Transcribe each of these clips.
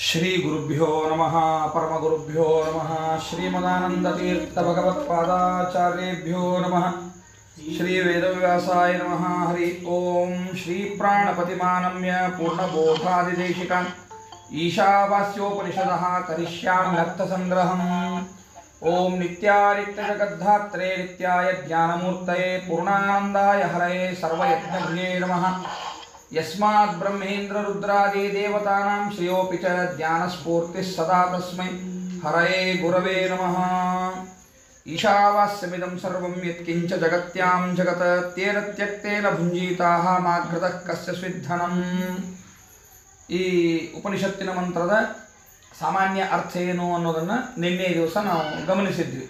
ಶ್ರೀ ಗುರುಭ್ಯೋ ನಮಃ ಪರಮಗುರುಭ್ಯೋ ನಮಃ ಶ್ರೀಮದಾನಂದತೀರ್ಥ ಭಗವತ್ಪಾದಾಚಾರ್ಯೇಭ್ಯೋ ನಮಃ ಶ್ರೀ ವೇದವ್ಯಾಸಾಯ ನಮಃ ಹರಿ ಓಂ ಶ್ರೀ ಪ್ರಾಣಪತಿಮಾನಮ್ಯ ಪೂರ್ಣಬೋಧಾದಿದೇಶಿಕಾನ್ ಈಶಾವಾಸ್ಯೋಪನಿಷದಃ ಕರಿಷ್ಯಾಮ್ಯರ್ಥಸಂಗ್ರಹಂ ಓಂ ನಿತ್ಯಾನಿತ್ಯಜಗದ್ಧಾತ್ರೆ ನಿತ್ಯಾಯ ಜ್ಞಾನಮೂರ್ತಯೇ ಪೂರ್ಣಾನಂದಾಯ ಹರಯೇ ಸರ್ವಯಜ್ಞಭ್ಯೇ ನಮಃ ಯಸ್ಮಾತ್ ಬ್ರಹ್ಮೇಂದ್ರ ರುದ್ರಾದಿ ದೇವತಾನಾಂ ಶ್ರೇಯೋಪಿ ಚ ಜ್ಞಾನಸ್ಫೂರ್ತಿಃ ಸದಾ ತಸ್ಮೈ ಹರಯೇ ಗುರವೇ ನಮಃ ಈಶಾವಾಸ್ಯಮಿದಂ ಸರ್ವಂ ಯತ್ಕಿಂಚ ಜಗತ್ಯಾಂ ಜಗತ್ ತೇನ ತ್ಯಕ್ತೇನ ಭುಂಜೀತಾಃ ಮಾಘೃತಃ ಕಸ್ಯ ಸ್ವಿದ್ಧನಂ. ಈ ಉಪನಿಷತ್ತಿನ ಮಂತ್ರದ ಸಾಮಾನ್ಯ ಅರ್ಥ ಏನು ಅನ್ನೋದನ್ನು ನಿನ್ನೆ ದಿವಸ ನಾವು ಗಮನಿಸಿದ್ವಿ.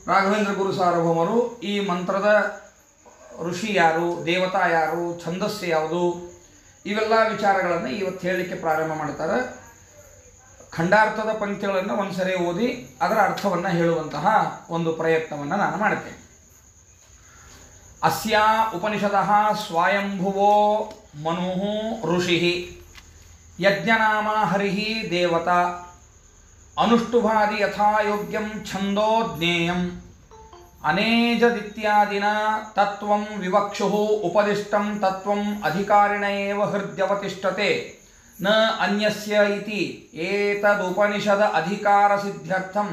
ರಾಘವೇಂದ್ರ ಗುರು ಸಾರ್ವಭೌಮರು ಈ ಮಂತ್ರದ ಋಷಿ ಯಾರು, ದೇವತಾ ಯಾರು, ಛಂದಸ್ಸು ಯಾವುದು, ಇವೆಲ್ಲ ವಿಚಾರಗಳನ್ನು ಇವತ್ತು ಹೇಳಲಿಕ್ಕೆ ಪ್ರಾರಂಭ ಮಾಡ್ತಾರೆ. ಖಂಡಾರ್ಥದ ಪಂಕ್ತಿಗಳನ್ನು ಒಂದ್ಸರಿ ಓದಿ ಅದರ ಅರ್ಥವನ್ನು ಹೇಳುವಂತಹ ಒಂದು ಪ್ರಯತ್ನವನ್ನು ನಾನು ಮಾಡುತ್ತೇನೆ. ಅಸ್ಯಾ ಉಪನಿಷದಃ ಸ್ವಯಂಭುವೋ ಮನುಃ ಋಷಿಃ ಯಜ್ಞನಾಮ ಹರಿಃ ದೇವತಾ ಅನುಷ್ಠುಭಾದಿ ಯಥಾಯೋಗ್ಯಂ ಛಂದೋ ಜ್ಞೇಯಂ ಅನೇಜದಿತ್ಯಾದಿನ ತತ್ವಂ ವಿವಕ್ಷುಃ ಉಪದಿಷ್ಟಂ ತತ್ವಂ ಅಧಿಕಾರಿಣ ಏವ ಹೃದ್ಯವತಿಷ್ಠತೆ ನ ಅನ್ಯಸ್ಯ ಇತಿ ಏತದುಪನಿಷದ ಅಧಿಕಾರ ಸಿದ್ಧ್ಯರ್ಥಂ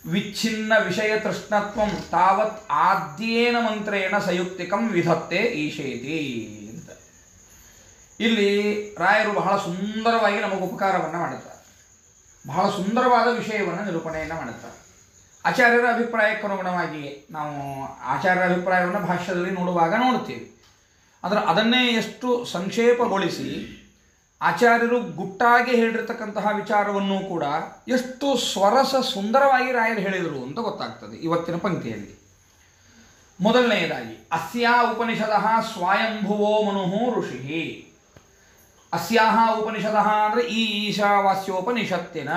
ವಿಚ್ಛಿನ್ನ ವಿಷಯ ತೃಷ್ಣತ್ವಂ ತಾವತ್ ಆದ್ಯೇನ ಮಂತ್ರೇಣ ಸಯುಕ್ತಿಕಂ ವಿಧತ್ತೆ ಈಶೇತಿ ಅಂತ. ಇಲ್ಲಿ ರಾಯರು ಬಹಳ ಸುಂದರವಾಗಿ ನಮಗೆ ಉಪಕಾರವನ್ನು ಮಾಡುತ್ತಾರೆ. ಬಹಳ ಸುಂದರವಾದ ವಿಷಯವನ್ನು ನಿರೂಪಣೆಯನ್ನು ಮಾಡುತ್ತಾರೆ. ಆಚಾರ್ಯರ ಅಭಿಪ್ರಾಯಕ್ಕನುಗುಣವಾಗಿ ನಾವು ಆಚಾರ್ಯರ ಅಭಿಪ್ರಾಯವನ್ನು ಭಾಷ್ಯದಲ್ಲಿ ನೋಡುವಾಗ ನೋಡ್ತೀವಿ. ಆದರೆ ಅದನ್ನೇ ಎಷ್ಟು ಸಂಕ್ಷೇಪಗೊಳಿಸಿ ಆಚಾರ್ಯರು ಗುಟ್ಟಾಗಿ ಹೇಳಿರ್ತಕ್ಕಂತಹ ವಿಚಾರವನ್ನು ಕೂಡ ಎಷ್ಟು ಸ್ವರಸ ಸುಂದರವಾಗಿ ರಾಯರು ಹೇಳಿದರು ಅಂತ ಗೊತ್ತಾಗ್ತದೆ ಇವತ್ತಿನ ಪಂಕ್ತಿಯಲ್ಲಿ. ಮೊದಲನೆಯದಾಗಿ ಅಸ್ಯಾ ಉಪನಿಷದಃ ಸ್ವಯಂಭುವೋ ಮನುಃ ಋಷಿಃ. ಅಸ್ಯಾಹ ಉಪನಿಷದಃ ಅಂದರೆ ಈ ಈಶಾವಾಸ್ಯೋಪನಿಷತ್ತಿನ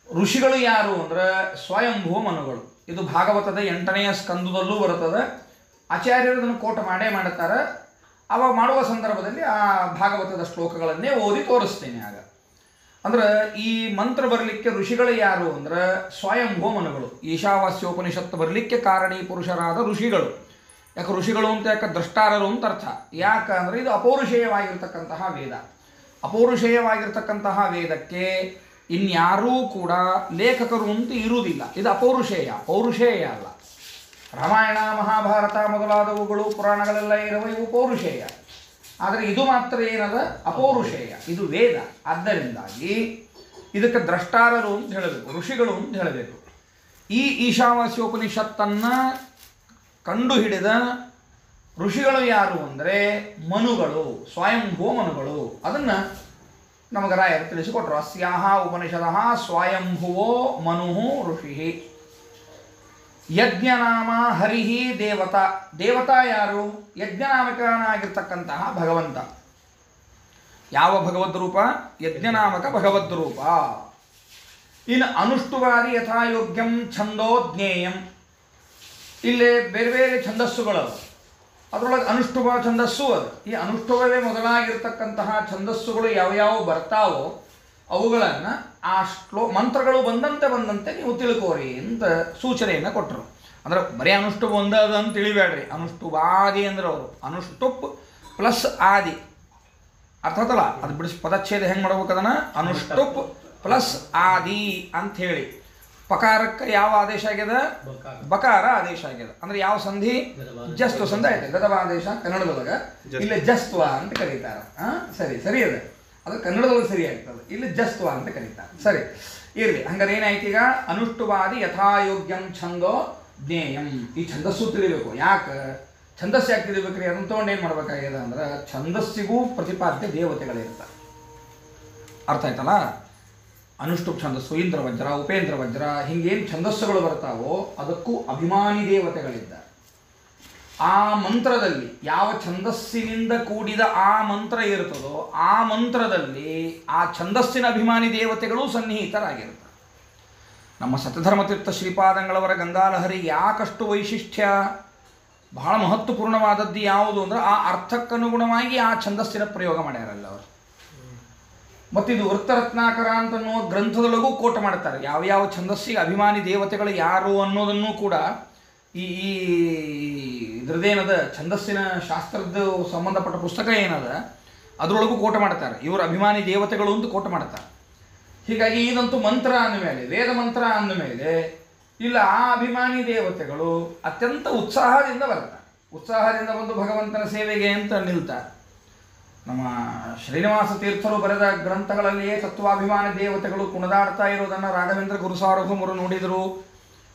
ಋಷಿಗಳು ಯಾರು ಅಂದರೆ ಸ್ವಯಂಭುವ ಮನುಗಳು. ಇದು ಭಾಗವತದ 8ನೇ ಸ್ಕಂದದಲ್ಲೂ ಬರುತ್ತದೆ. ಆಚಾರ್ಯರು ಅದನ್ನು ಕೋಟ ಮಾಡೇ ಮಾಡುತ್ತಾರೆ. ಅವಾಗ ಮಾಡುವ ಸಂದರ್ಭದಲ್ಲಿ ಆ ಭಾಗವತದ ಶ್ಲೋಕಗಳನ್ನೇ ಓದಿ ತೋರಿಸ್ತೇನೆ. ಆಗ ಅಂದ್ರೆ ಈ ಮಂತ್ರ ಬರಲಿಕ್ಕೆ ಋಷಿಗಳು ಯಾರು ಅಂದರೆ ಸ್ವಯಂಭುವ ಮನುಗಳು. ಈಶಾವಾಸ್ಯೋಪನಿಷತ್ತು ಬರಲಿಕ್ಕೆ ಕಾರಣೀ ಪುರುಷರಾದ ಋಷಿಗಳು. ಯಾಕೆ ಋಷಿಗಳು ಅಂತ, ಯಾಕೆ ದ್ರಷ್ಟಾರರು ಅಂತ ಅರ್ಥ. ಯಾಕೆ ಅಂದರೆ ಇದು ಅಪೌರುಷೇಯವಾಗಿರ್ತಕ್ಕಂತಹ ವೇದ. ಅಪೌರುಷೇಯವಾಗಿರ್ತಕ್ಕಂತಹ ವೇದಕ್ಕೆ ಇನ್ಯಾರೂ ಕೂಡ ಲೇಖಕರು ಅಂತ ಇರುವುದಿಲ್ಲ. ಇದು ಅಪೌರುಷೇಯ, ಪೌರುಷೇಯ ಅಲ್ಲ. ರಾಮಾಯಣ ಮಹಾಭಾರತ ಮೊದಲಾದವುಗಳು ಪುರಾಣಗಳೆಲ್ಲ ಇರುವ ಇವು ಪೌರುಷೇಯ. ಆದರೆ ಇದು ಮಾತ್ರ ಏನದ ಅಪೌರುಷೇಯ, ಇದು ವೇದ. ಆದ್ದರಿಂದಾಗಿ ಇದಕ್ಕೆ ದ್ರಷ್ಟಾರರು ಅಂತ ಹೇಳಬೇಕು, ಋಷಿಗಳು ಅಂತ ಹೇಳಬೇಕು. ಈ ಈಶಾವಾಸ್ಯೋಪನಿಷತ್ತನ್ನು ಕಂಡುಹಿಡಿದ ಋಷಿಗಳು ಯಾರು ಅಂದರೆ ಮನುಗಳು, ಸ್ವಯಂಭುವ ಮನುಗಳು. ಅದನ್ನು ನಮಗೆ ರಾಯರು ತಿಳಿಸಿಕೊಟ್ರು. ಅಸ್ಯಾಹ ಉಪನಿಷದಃ ಸ್ವಯಂಭುವೋ ಮನುಃ ಋಷಿಃ ಯಜ್ಞನಾಮ ಹರಿಃ ದೇವತಾ. ದೇವತಾ ಯಾರು? ಯಜ್ಞನಾಮಕನಾಗಿರ್ತಕ್ಕಂತಹ ಭಗವಂತ. ಯಾವ ಭಗವದ್ ರೂಪ? ಯಜ್ಞನಾಮಕ ಭಗವದ್ ರೂಪ. ಇನ್ನು ಅನುಷ್ಠುವಾದಿ ಯಥಾಯೋಗ್ಯಂ ಛಂದೋ ಜ್ಞೇಯಂ. ಇಲ್ಲೇ ಬೇರೆ ಬೇರೆ ಛಂದಸ್ಸುಗಳು, ಅದರೊಳಗೆ ಅನುಷ್ಠುಭ ಛಂದಸ್ಸು ಅದು. ಈ ಅನುಷ್ಠುಭವೇ ಮೊದಲಾಗಿರ್ತಕ್ಕಂತಹ ಛಂದಸ್ಸುಗಳು ಯಾವ್ಯಾವ ಬರ್ತಾವೋ ಅವುಗಳನ್ನು ಆ ಮಂತ್ರಗಳು ಬಂದಂತೆ ನೀವು ತಿಳ್ಕೋರಿ ಅಂತ ಸೂಚನೆಯನ್ನು ಕೊಟ್ಟರು. ಅಂದ್ರೆ ಬರೀ ಅನುಷ್ಠುಪ್ ಒಂದದ ಅಂತ ತಿಳಿಬೇಡ್ರಿ. ಅನುಷ್ಠುವಾದಿ ಅಂದ್ರೆ ಅವರು ಅನುಷ್ಠುಪ್ ಪ್ಲಸ್ ಆದಿ ಅರ್ಥಾತಲ್ಲ. ಅದು ಬಿಡಿಸಿ ಪದಚ್ಛೇದ ಹೆಂಗೆ ಮಾಡ್ಬೇಕು ಅದನ್ನು? ಅನುಷ್ಠುಪ್ ಪ್ಲಸ್ ಆದಿ ಅಂಥೇಳಿ. ಪಕಾರಕ್ಕೆ ಯಾವ ಆದೇಶ ಆಗ್ಯದ? ಬಕಾರ ಆದೇಶ ಆಗ್ಯದ. ಅಂದ್ರೆ ಯಾವ ಸಂಧಿ? ಜಸ್ತ್ವ ಸಂಧಿ ಆಯ್ತು. ಗದವ ಆದೇಶ ಕನ್ನಡದೊಳಗೆ, ಇಲ್ಲಿ ಜಸ್ತ್ವ ಅಂತ ಕರೀತಾರೆ. ಸರಿ ಅದ, ಅದು ಕನ್ನಡದೊಳಗೆ ಸರಿ ಆಗ್ತದೆ. ಇಲ್ಲಿ ಜಸ್ತ್ವ ಅಂತ ಕರೀತಾರೆ. ಸರಿ ಇರಲಿ. ಹಂಗಾರೆ ಏನಾಯ್ತು ಈಗ? ಅನುಷ್ಠುವಾದಿ ಯಥಾಯೋಗ್ಯಂ ಛಂದೋ ಜ್ಞೇಯಂ. ಈ ಛಂದಸ್ಸು ತಿಳಿಬೇಕು. ಯಾಕೆ ಛಂದಸ್ಸು ಯಾಕೆ ತಿಳಿಬೇಕ್ರಿ? ಅದನ್ನು ತೊಗೊಂಡು ಏನು ಮಾಡ್ಬೇಕಾಗ್ಯದ ಅಂದ್ರೆ ಛಂದಸ್ಸಿಗೂ ಪ್ರತಿಪಾದ್ಯ ದೇವತೆಗಳಿರ್ತಾರೆ. ಅರ್ಥ ಆಯ್ತಲ್ಲ? ಅನುಷ್ಠುಪ್ ಛಂದಸ್ಸು, ಇಂದ್ರ ವಜ್ರ, ಉಪೇಂದ್ರ ವಜ್ರ, ಹಿಂಗೇನು ಛಂದಸ್ಸುಗಳು ಬರ್ತಾವೋ ಅದಕ್ಕೂ ಅಭಿಮಾನಿ ದೇವತೆಗಳಿದ್ದಾರೆ. ಆ ಮಂತ್ರದಲ್ಲಿ ಯಾವ ಛಂದಸ್ಸಿನಿಂದ ಕೂಡಿದ ಆ ಮಂತ್ರ ಇರ್ತದೋ ಆ ಮಂತ್ರದಲ್ಲಿ ಆ ಛಂದಸ್ಸಿನ ಅಭಿಮಾನಿ ದೇವತೆಗಳು ಸನ್ನಿಹಿತರಾಗಿರ್ತಾರೆ. ನಮ್ಮ ಸತ್ಯಧರ್ಮತೀರ್ಥ ಶ್ರೀಪಾದಂಗಳವರ ಗಂಗಾಲಹರಿ ಯಾಕಷ್ಟು ವೈಶಿಷ್ಟ್ಯ, ಬಹಳ ಮಹತ್ವಪೂರ್ಣವಾದದ್ದು ಯಾವುದು ಅಂದರೆ ಆ ಅರ್ಥಕ್ಕನುಗುಣವಾಗಿ ಆ ಛಂದಸ್ಸಿನ ಪ್ರಯೋಗ ಮಾಡ್ಯಾರಲ್ಲ ಅವರು. ಮತ್ತಿದು ವೃತ್ತರತ್ನಾಕರ ಅಂತನ್ನೋ ಗ್ರಂಥದೊಳಗೂ ಕೋಟ್ ಮಾಡ್ತಾರೆ. ಯಾವ್ಯಾವ ಛಂದಸ್ಸಿಗೆ ಅಭಿಮಾನಿ ದೇವತೆಗಳು ಯಾರು ಅನ್ನೋದನ್ನು ಕೂಡ ಈ ಇದ್ರದ್ದೇನದ ಛಂದಸ್ಸಿನ ಶಾಸ್ತ್ರದ ಸಂಬಂಧಪಟ್ಟ ಪುಸ್ತಕ ಏನದ ಅದರೊಳಗೂ ಕೋಟ ಮಾಡ್ತಾರೆ. ಇವರು ಅಭಿಮಾನಿ ದೇವತೆಗಳು ಅಂತ ಕೋಟ ಮಾಡ್ತಾರೆ. ಹೀಗಾಗಿ ಇದಂತೂ ಮಂತ್ರ ಅಂದಮೇಲೆ, ವೇದ ಮಂತ್ರ ಅಂದಮೇಲೆ ಇಲ್ಲ ಆ ಅಭಿಮಾನಿ ದೇವತೆಗಳು ಅತ್ಯಂತ ಉತ್ಸಾಹದಿಂದ ಬರ್ತಾರೆ. ಉತ್ಸಾಹದಿಂದ ಬಂದು ಭಗವಂತನ ಸೇವೆಗೆ ಅಂತ ನಿಲ್ತಾರೆ. ನಮ್ಮ ಶ್ರೀನಿವಾಸ ತೀರ್ಥರು ಬರೆದ ಗ್ರಂಥಗಳಲ್ಲಿಯೇ ತತ್ವಾಭಿಮಾನಿ ದೇವತೆಗಳು ಕುಣಿದಾಡ್ತಾ ಇರೋದನ್ನು ರಾಘವೇಂದ್ರ ಗುರುಸಾರ್ವಭೌಮರು ನೋಡಿದರು.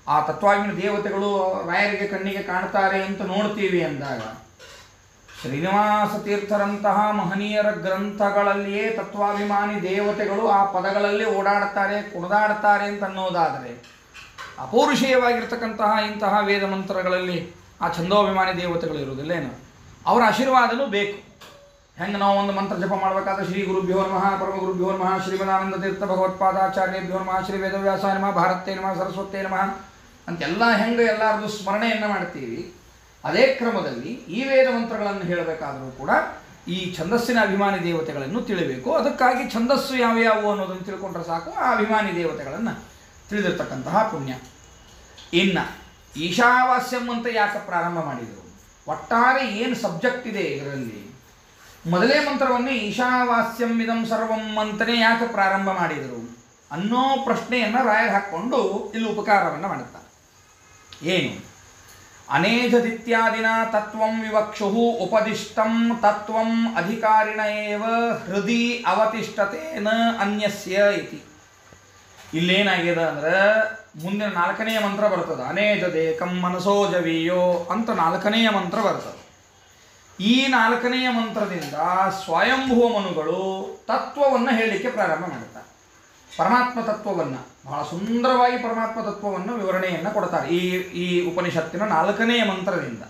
ಆ ತತ್ವಾಭಿಮಾನಿ ದೇವತೆಗಳು ರಾಯರಿಗೆ ಕಣ್ಣಿಗೆ ಕಾಣ್ತಾರೆ ಅಂತ ನೋಡ್ತೀವಿ ಅಂದಾಗ ಶ್ರೀನಿವಾಸ ತೀರ್ಥರಂತಹ ಮಹನೀಯರ ಗ್ರಂಥಗಳಲ್ಲಿಯೇ ತತ್ವಾಭಿಮಾನಿ ದೇವತೆಗಳು ಆ ಪದಗಳಲ್ಲಿ ಓಡಾಡ್ತಾರೆ, ಕುಣಿದಾಡ್ತಾರೆ ಅಂತ ಅನ್ನೋದಾದರೆ ಅಪೌರುಷೇಯವಾಗಿರ್ತಕ್ಕಂತಹ ಇಂತಹ ವೇದ ಮಂತ್ರಗಳಲ್ಲಿ ಆ ಛಂದೋಭಿಮಾನಿ ದೇವತೆಗಳು ಇರುವುದಿಲ್ಲೇನು? ಅವರ ಆಶೀರ್ವಾದನೂ ಬೇಕು. ಹೆಂಗೆ ನಾವು ಒಂದು ಮಂತ್ರ ಜಪ ಮಾಡಬೇಕಾದ್ರೆ ಶ್ರೀ ಗುರುಭ್ಯೋ ನಮಃ ಪರಮ ಗುರುಭ್ಯೋ ನಮಃ ಶ್ರೀಮದಾನಂದ ತೀರ್ಥ ಭಗವತ್ಪಾದಾಚಾರ್ಯಭ್ಯೋ ನಮಃ ಶ್ರೀ ವೇದವ್ಯಾಸಾಯ ನಮಃ ಭಾರತೇ ನಮಃ ಸರಸ್ವತೇ ನಮಃ ಅಂತೆಲ್ಲ ಹೆಂಗೆ ಎಲ್ಲರದು ಸ್ಮರಣೆಯನ್ನು ಮಾಡ್ತೀವಿ, ಅದೇ ಕ್ರಮದಲ್ಲಿ ಈ ವೇದ ಮಂತ್ರಗಳನ್ನು ಹೇಳಬೇಕಾದರೂ ಕೂಡ ಈ ಛಂದಸ್ಸಿನ ಅಭಿಮಾನಿ ದೇವತೆಗಳನ್ನು ತಿಳಿಬೇಕು. ಅದಕ್ಕಾಗಿ ಛಂದಸ್ಸು ಯಾವ್ಯಾವು ಅನ್ನೋದನ್ನು ತಿಳ್ಕೊಂಡ್ರೆ ಸಾಕು, ಆ ಅಭಿಮಾನಿ ದೇವತೆಗಳನ್ನು ತಿಳಿದಿರ್ತಕ್ಕಂತಹ ಪುಣ್ಯ. ಇನ್ನು ಈಶಾವಾಸ್ಯಂ ಅಂತ ಯಾಕೆ ಪ್ರಾರಂಭ ಮಾಡಿದರು? ಒಟ್ಟಾರೆ ಏನು ಸಬ್ಜೆಕ್ಟ್ ಇದೆ ಇದರಲ್ಲಿ, ಮೊದಲೇ ಮಂತ್ರವನ್ನೇ ಈಶಾವಾಸ್ಯಂ ಇದಂ ಸರ್ವಂ ಅಂತಲೇ ಯಾಕೆ ಪ್ರಾರಂಭ ಮಾಡಿದರು ಅನ್ನೋ ಪ್ರಶ್ನೆಯನ್ನು ರಾಯರು ಹಾಕ್ಕೊಂಡು ಇಲ್ಲಿ ಉಪಕಾರವನ್ನು ಮಾಡುತ್ತಾರೆ. ಏನು? ಅನೇಜದಿತ್ಯಾದಿನ ತತ್ವಂ ವಿವಕ್ಷು ಉಪದಿಷ್ಟಂ ತತ್ವಂ ಅಧಿಕಾರಿಣ ಏವ ಹೃದಯ ಅವತಿಷ್ಠತೆ ನ ಅನ್ಯಸ್ಯ ಇತಿ. ಇಲ್ಲೇನಾಗಿದೆ ಅಂದ್ರೆ ಮುಂದಿನ 4ನೇ ಮಂತ್ರ ಬರ್ತದೆ. ಅನೇಜದೇಕಂ ಮನಸೋ ಜವೀಯೋ ಅಂತ 4ನೇ ಮಂತ್ರ ಬರ್ತದೆ. ಈ 4ನೇ ಮಂತ್ರದಿಂದ ಸ್ವಯಂಭೂ ಮನುಗಳು ತತ್ವವನ್ನು ಹೇಳಲಿಕ್ಕೆ ಪ್ರಾರಂಭ ಮಾಡುತ್ತಾರೆ. ಪರಮಾತ್ಮ ತತ್ವವನ್ನು ಬಹಳ ಸುಂದರವಾಗಿ ಪರಮಾತ್ಮ ತತ್ವವನ್ನು ವಿವರಣೆಯನ್ನು ಕೊಡ್ತಾರೆ ಈ ಉಪನಿಷತ್ತಿನ 4ನೇ ಮಂತ್ರದಿಂದ.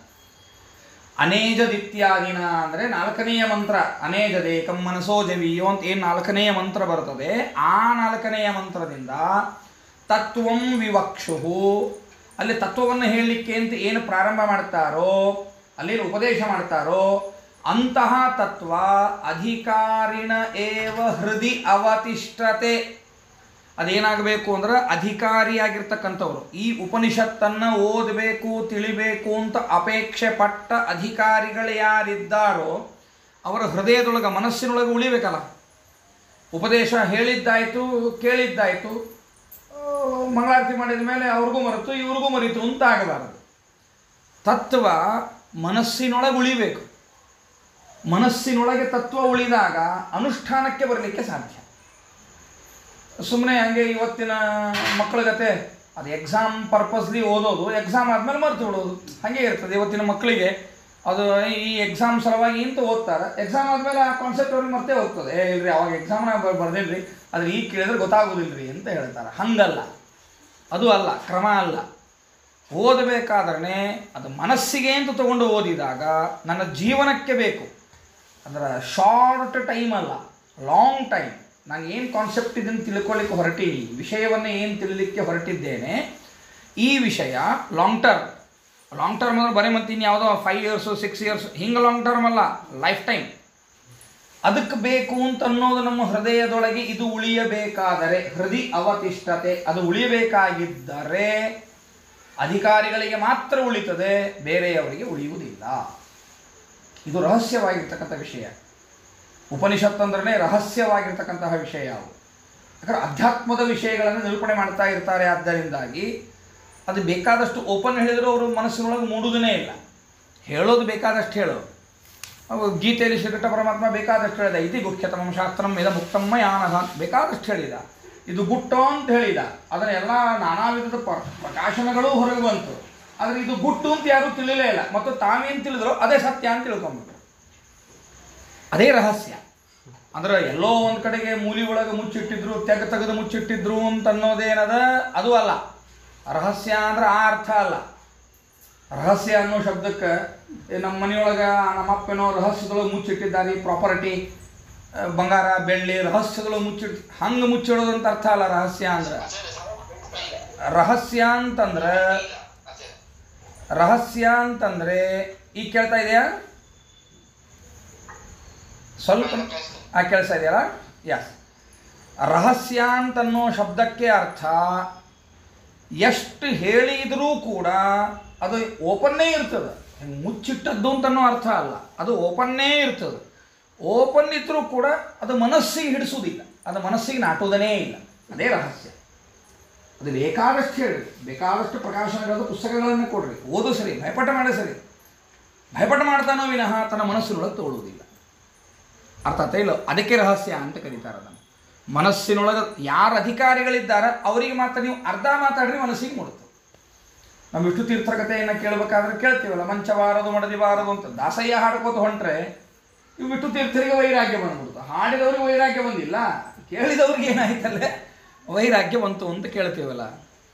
ಅನೇಜದಿತ್ಯಾದಿನ ಅಂದರೆ 4ನೇ ಮಂತ್ರ. ಅನೇಜದೇಕಂ ಮನಸೋ ಜವೀಯೋ ಅಂತ ಏನು 4ನೇ ಮಂತ್ರ ಬರ್ತದೆ, ಆ 4ನೇ ಮಂತ್ರದಿಂದ ತತ್ವಂ ವಿವಕ್ಷು, ಅಲ್ಲಿ ತತ್ವವನ್ನು ಹೇಳಲಿಕ್ಕೆ ಅಂತ ಏನು ಪ್ರಾರಂಭ ಮಾಡ್ತಾರೋ, ಅಲ್ಲೇನು ಉಪದೇಶ ಮಾಡ್ತಾರೋ ಅಂತಹ ತತ್ವ ಅಧಿಕಾರಿಣ ಏವ ಹೃದಯ ಅವತಿಷ್ಠತೆ. ಅದೇನಾಗಬೇಕು ಅಂದ್ರೆ ಅಧಿಕಾರಿಯಾಗಿರ್ತಕ್ಕಂಥವ್ರು, ಈ ಉಪನಿಷತ್ತನ್ನು ಓದಬೇಕು ತಿಳಿಬೇಕು ಅಂತ ಅಪೇಕ್ಷೆ ಪಟ್ಟ ಅಧಿಕಾರಿಗಳು ಯಾರಿದ್ದಾರೋ ಅವರ ಹೃದಯದೊಳಗೆ ಮನಸ್ಸಿನೊಳಗೆ ಉಳಿಬೇಕಲ್ಲ. ಉಪದೇಶ ಹೇಳಿದ್ದಾಯಿತು, ಕೇಳಿದ್ದಾಯಿತು, ಮಂಗಳಾರತಿ ಮಾಡಿದ ಮೇಲೆ ಅವ್ರಿಗೂ ಮರೆತು ಇವ್ರಿಗೂ ಮರೆತು ಅಂತ ಆಗಬಾರದು. ತತ್ವ ಮನಸ್ಸಿನೊಳಗೆ ಉಳಿಬೇಕು. ಮನಸ್ಸಿನೊಳಗೆ ತತ್ವ ಉಳಿದಾಗ ಅನುಷ್ಠಾನಕ್ಕೆ ಬರಲಿಕ್ಕೆ ಸಾಧ್ಯ. ಸುಮ್ಮನೆ ಹಂಗೆ ಇವತ್ತಿನ ಮಕ್ಕಳ ಜೊತೆ ಅದು ಎಕ್ಸಾಮ್ ಪರ್ಪಸ್ಲಿ ಓದೋದು, ಎಕ್ಸಾಮ್ ಆದಮೇಲೆ ಮರೆತು ಬಿಡೋದು, ಹಾಗೆ ಇರ್ತದೆ ಇವತ್ತಿನ ಮಕ್ಕಳಿಗೆ. ಅದು ಈ ಎಕ್ಸಾಮ್ ಸಲುವಾಗಿ ಇಂತ ಓದ್ತಾರೆ, ಎಕ್ಸಾಮ್ ಆದಮೇಲೆ ಆ ಕಾನ್ಸೆಪ್ಟ್ ಅವ್ರಿಗೆ ಮರ್ತೇ ಹೋಗ್ತದೆ. ಇಲ್ರಿ ಅವಾಗ ಎಕ್ಸಾಮ್ನ ಬರ್ದಿಲ್ರಿ, ಆದರೆ ಈಗ ಕೇಳಿದ್ರೆ ಗೊತ್ತಾಗೋದಿಲ್ಲರಿ ಅಂತ ಹೇಳ್ತಾರೆ. ಹಂಗಲ್ಲ, ಅದು ಅಲ್ಲ, ಕ್ರಮ ಅಲ್ಲ. ಓದಬೇಕಾದ್ರೆ ಅದು ಮನಸ್ಸಿಗೆ ಅಂತ ತಗೊಂಡು ಓದಿದಾಗ ನನ್ನ ಜೀವನಕ್ಕೆ ಬೇಕು. ಅಂದ್ರೆ ಶಾರ್ಟ್ ಟೈಮ್ ಅಲ್ಲ, ಲಾಂಗ್ ಟೈಮ್. ನಾನು ಏನು ಕಾನ್ಸೆಪ್ಟ್ ಇದನ್ನು ತಿಳ್ಕೊಳ್ಳಿಕ್ಕೆ ಹೊರಟೀನಿ, ವಿಷಯವನ್ನು ಏನು ತಿಳಿಲಿಕ್ಕೆ ಹೊರಟಿದ್ದೇನೆ, ಈ ವಿಷಯ ಲಾಂಗ್ ಟರ್ಮ್. ಲಾಂಗ್ ಟರ್ಮ್ ಅಂದ್ರೆ ಬರೀ ಮತ್ತೆ ಇನ್ಯಾವುದೋ 5 ಇಯರ್ಸು 6 ಇಯರ್ಸ್ ಹಿಂಗೆ ಲಾಂಗ್ ಟರ್ಮ್ ಅಲ್ಲ, ಲೈಫ್ ಟೈಮ್. ಅದಕ್ಕೆ ಬೇಕು ಅಂತ ಅನ್ನೋದು ನಮ್ಮ ಹೃದಯದೊಳಗೆ ಇದು ಉಳಿಯಬೇಕಾದರೆ, ಹೃದಯ ಅವತಿಷ್ಠತೆ, ಅದು ಉಳಿಯಬೇಕಾಗಿದ್ದರೆ ಅಧಿಕಾರಿಗಳಿಗೆ ಮಾತ್ರ ಉಳಿತದೆ, ಬೇರೆಯವರಿಗೆ ಉಳಿಯುವುದಿಲ್ಲ. ಇದು ರಹಸ್ಯವಾಗಿರ್ತಕ್ಕಂಥ ವಿಷಯ. ಉಪನಿಷತ್ತಂದ್ರೆ ರಹಸ್ಯವಾಗಿರ್ತಕ್ಕಂತಹ ವಿಷಯ ಅವು. ಯಾಕಂದರೆ ಅಧ್ಯಾತ್ಮದ ವಿಷಯಗಳನ್ನು ನಿರೂಪಣೆ ಮಾಡ್ತಾ ಇರ್ತಾರೆ. ಆದ್ದರಿಂದಾಗಿ ಅದು ಬೇಕಾದಷ್ಟು ಓಪನ್ ಹೇಳಿದರೂ ಅವರು ಮನಸ್ಸಿನೊಳಗೆ ಮೂಡುವುದೇ ಇಲ್ಲ. ಹೇಳೋದು ಬೇಕಾದಷ್ಟು ಹೇಳೋದು. ಅವು ಗೀತೆಯಲ್ಲಿ ಶ್ರೀಕೃಷ್ಣ ಪರಮಾತ್ಮ ಬೇಕಾದಷ್ಟು ಹೇಳಿದ. ಇತಿ ಗುಖ್ಯತಮಂ ಶಾಸ್ತ್ರಂ ಇದ ಮುಕ್ತಮ್ಮ ಯಾನಹ ಬೇಕಾದಷ್ಟು ಹೇಳಿದ. ಇದು ಗುಟ್ಟು ಅಂತ ಹೇಳಿದ. ಅದನ್ನೆಲ್ಲ ನಾನಾ ವಿಧದ ಪ್ರಕಾಶನಗಳು ಹೊರಗೆ ಬಂತು. ಆದರೆ ಇದು ಗುಟ್ಟು ಅಂತ ಯಾರೂ ತಿಳಿಲೇ ಇಲ್ಲ. ಮತ್ತು ತಾವೇನು ತಿಳಿದ್ರು ಅದೇ ಸತ್ಯ ಅಂತ ತಿಳ್ಕೊಂಬಿಟ್ರು. ಅದೇ ರಹಸ್ಯ. ಅಂದ್ರೆ ಎಲ್ಲೋ ಒಂದು ಕಡೆಗೆ ಮೂಲಿ ಒಳಗೆ ಮುಚ್ಚಿಟ್ಟಿದ್ರು, ತೆಗೆದು ಮುಚ್ಚಿಟ್ಟಿದ್ರು ಅಂತ ಅನ್ನೋದೇನದ ಅದು ಅಲ್ಲ. ರಹಸ್ಯ ಅಂದ್ರೆ ಆ ಅರ್ಥ ಅಲ್ಲ. ರಹಸ್ಯ ಅನ್ನೋ ಶಬ್ದಕ್ಕೆ ನಮ್ಮ ಮನೆಯೊಳಗೆ ನಮ್ಮಪ್ಪನೋ ರಹಸ್ಯದೊಳಗೆ ಮುಚ್ಚಿಟ್ಟಿದ್ದಾರೆ, ಪ್ರಾಪರ್ಟಿ ಬಂಗಾರ ಬೆಳ್ಳಿ ರಹಸ್ಯದೊಳಗೆ ಹಂಗೆ ಮುಚ್ಚಿಡೋದಂತ ಅರ್ಥ ಅಲ್ಲ. ರಹಸ್ಯ ಅಂತಂದ್ರೆ ಈಗ ಕೇಳ್ತಾ ಇದೆಯಾ? ಸ್ವಲ್ಪ ಕೇಳಿಸ್ತಾ ಇದೆಯಲ್ಲ? ಯಸ್. ರಹಸ್ಯ ಅಂತನ್ನೋ ಶಬ್ದಕ್ಕೆ ಅರ್ಥ ಎಷ್ಟು ಹೇಳಿದರೂ ಕೂಡ ಅದು ಓಪನ್ನೇ ಇರ್ತದೆ. ಮುಚ್ಚಿಟ್ಟದ್ದು ಅಂತನೋ ಅರ್ಥ ಅಲ್ಲ, ಅದು ಓಪನ್ನೇ ಇರ್ತದೆ. ಓಪನ್ ಇದ್ದರೂ ಕೂಡ ಅದು ಮನಸ್ಸಿಗೆ ಹಿಡಿಸೋದಿಲ್ಲ, ಅದು ಮನಸ್ಸಿಗೆ ನಾಟೋದನೇ ಇಲ್ಲ. ಅದೇ ರಹಸ್ಯ. ಅದು ಬೇಕಾದಷ್ಟು ಹೇಳಿ, ಬೇಕಾದಷ್ಟು ಪ್ರಕಾಶನಗಳಾದ ಪುಸ್ತಕಗಳನ್ನು ಕೊಡ್ರಿ, ಓದು ಸರಿ, ಭಯಪಟ್ಟ ಮಾಡಿ ಸರಿ, ಭಯಪಟ್ಟ ಮಾಡ್ತಾನೋ ವಿನಃ ತನ್ನ ಮನಸ್ಸಿನೊಳಗೆ ತೋಳುವುದಿಲ್ಲ. ಅರ್ಥ ಆಯ್ತಾ ಇಲ್ಲ? ಅದಕ್ಕೆ ರಹಸ್ಯ ಅಂತ ಕರೀತಾರೆ ಅದನ್ನು. ಮನಸ್ಸಿನೊಳಗೆ ಯಾರು ಅಧಿಕಾರಿಗಳಿದ್ದಾರೆ ಅವರಿಗೆ ಮಾತ್ರ ನೀವು ಅರ್ಧ ಮಾತಾಡ್ರಿ, ಮನಸ್ಸಿಗೆ ಮೂಡುತ್ತೆ. ನಮ್ಮ ವಿಷ್ಣು ತೀರ್ಥರ ಕಥೆಯನ್ನು ಕೇಳಬೇಕಾದ್ರೆ ಕೇಳ್ತೀವಲ್ಲ, ಮಂಚವಾರದು ಮಡದಿಬಾರದು ಅಂತ ದಾಸಯ್ಯ ಹಾಡ್ಕೋತ ಹೊಂಟ್ರೆ ಇವು ವಿಷ್ಣು ತೀರ್ಥರಿಗೆ ವೈರಾಗ್ಯ ಬಂದ್ಬಿಡ್ತು. ಹಾಡಿದವ್ರಿಗೆ ವೈರಾಗ್ಯ ಬಂದಿಲ್ಲ, ಕೇಳಿದವ್ರಿಗೆ ಏನಾಯ್ತಲ್ಲೇ ವೈರಾಗ್ಯ ಬಂತು ಅಂತ ಕೇಳ್ತೀವಲ್ಲ.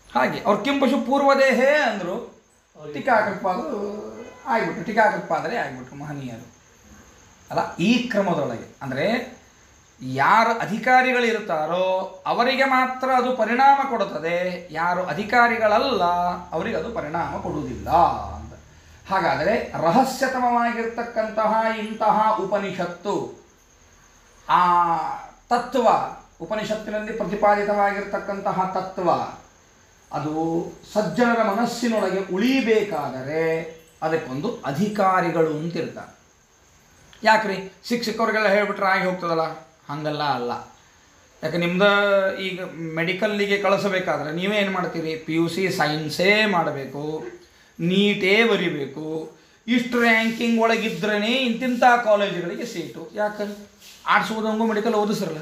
ಹಾಗೆ ಅವ್ರು ಕಿಂಪಶು ಪೂರ್ವದೇಹೇ ಅಂದರು, ಟೀಕಾಕೃತ್ಪಾದರು ಆಗಿಬಿಟ್ರು, ಟೀಕಾಕೃತ್ಪಾದರೆ ಆಗಿಬಿಟ್ರು ಮಹನೀಯರು ಅಲ್ಲ. ಈ ಕ್ರಮದೊಳಗೆ ಅಂದರೆ ಯಾರು ಅಧಿಕಾರಿಗಳಿರ್ತಾರೋ ಅವರಿಗೆ ಮಾತ್ರ ಅದು ಪರಿಣಾಮ ಕೊಡುತ್ತದೆ, ಯಾರು ಅಧಿಕಾರಿಗಳಲ್ಲ ಅವರಿಗೆ ಅದು ಪರಿಣಾಮ ಕೊಡುವುದಿಲ್ಲ ಅಂತ. ಹಾಗಾದರೆ ರಹಸ್ಯತಮವಾಗಿರ್ತಕ್ಕಂತಹ ಇಂತಹ ಉಪನಿಷತ್ತು, ಆ ತತ್ವ, ಉಪನಿಷತ್ತಿನಲ್ಲಿ ಪ್ರತಿಪಾದಿತವಾಗಿರ್ತಕ್ಕಂತಹ ತತ್ವ ಅದು ಸಜ್ಜನರ ಮನಸ್ಸಿನೊಳಗೆ ಉಳಿಬೇಕಾದರೆ ಅದಕ್ಕೊಂದು ಅಧಿಕಾರಿಗಳು ಅಂತಿರ್ತಾರೆ. ಯಾಕ್ರಿ ಶಿಕ್ಷಕರಿಗೆಲ್ಲ ಹೇಳ್ಬಿಟ್ರೆ ಆಗಿ ಹೋಗ್ತದಲ್ಲ? ಹಾಗಲ್ಲ ಅಲ್ಲ. ಯಾಕೆ ನಿಮ್ದು ಈಗ ಮೆಡಿಕಲ್ಲಿಗೆ ಕಳಿಸಬೇಕಾದ್ರೆ ನೀವೇನು ಮಾಡ್ತೀರಿ? PUC ಸೈನ್ಸೇ ಮಾಡಬೇಕು, ನೀಟೇ ಬರಿಬೇಕು, ಇಷ್ಟು ರ್ಯಾಂಕಿಂಗ್ ಒಳಗಿದ್ರೇ ಇಂತಿಂಥ ಕಾಲೇಜುಗಳಿಗೆ ಸೀಟು. ಯಾಕೆ ಆರ್ಟ್ಸ್ ಓದೋಂಗೂ ಮೆಡಿಕಲ್ ಓದಿಸ್ರಲ್ಲ,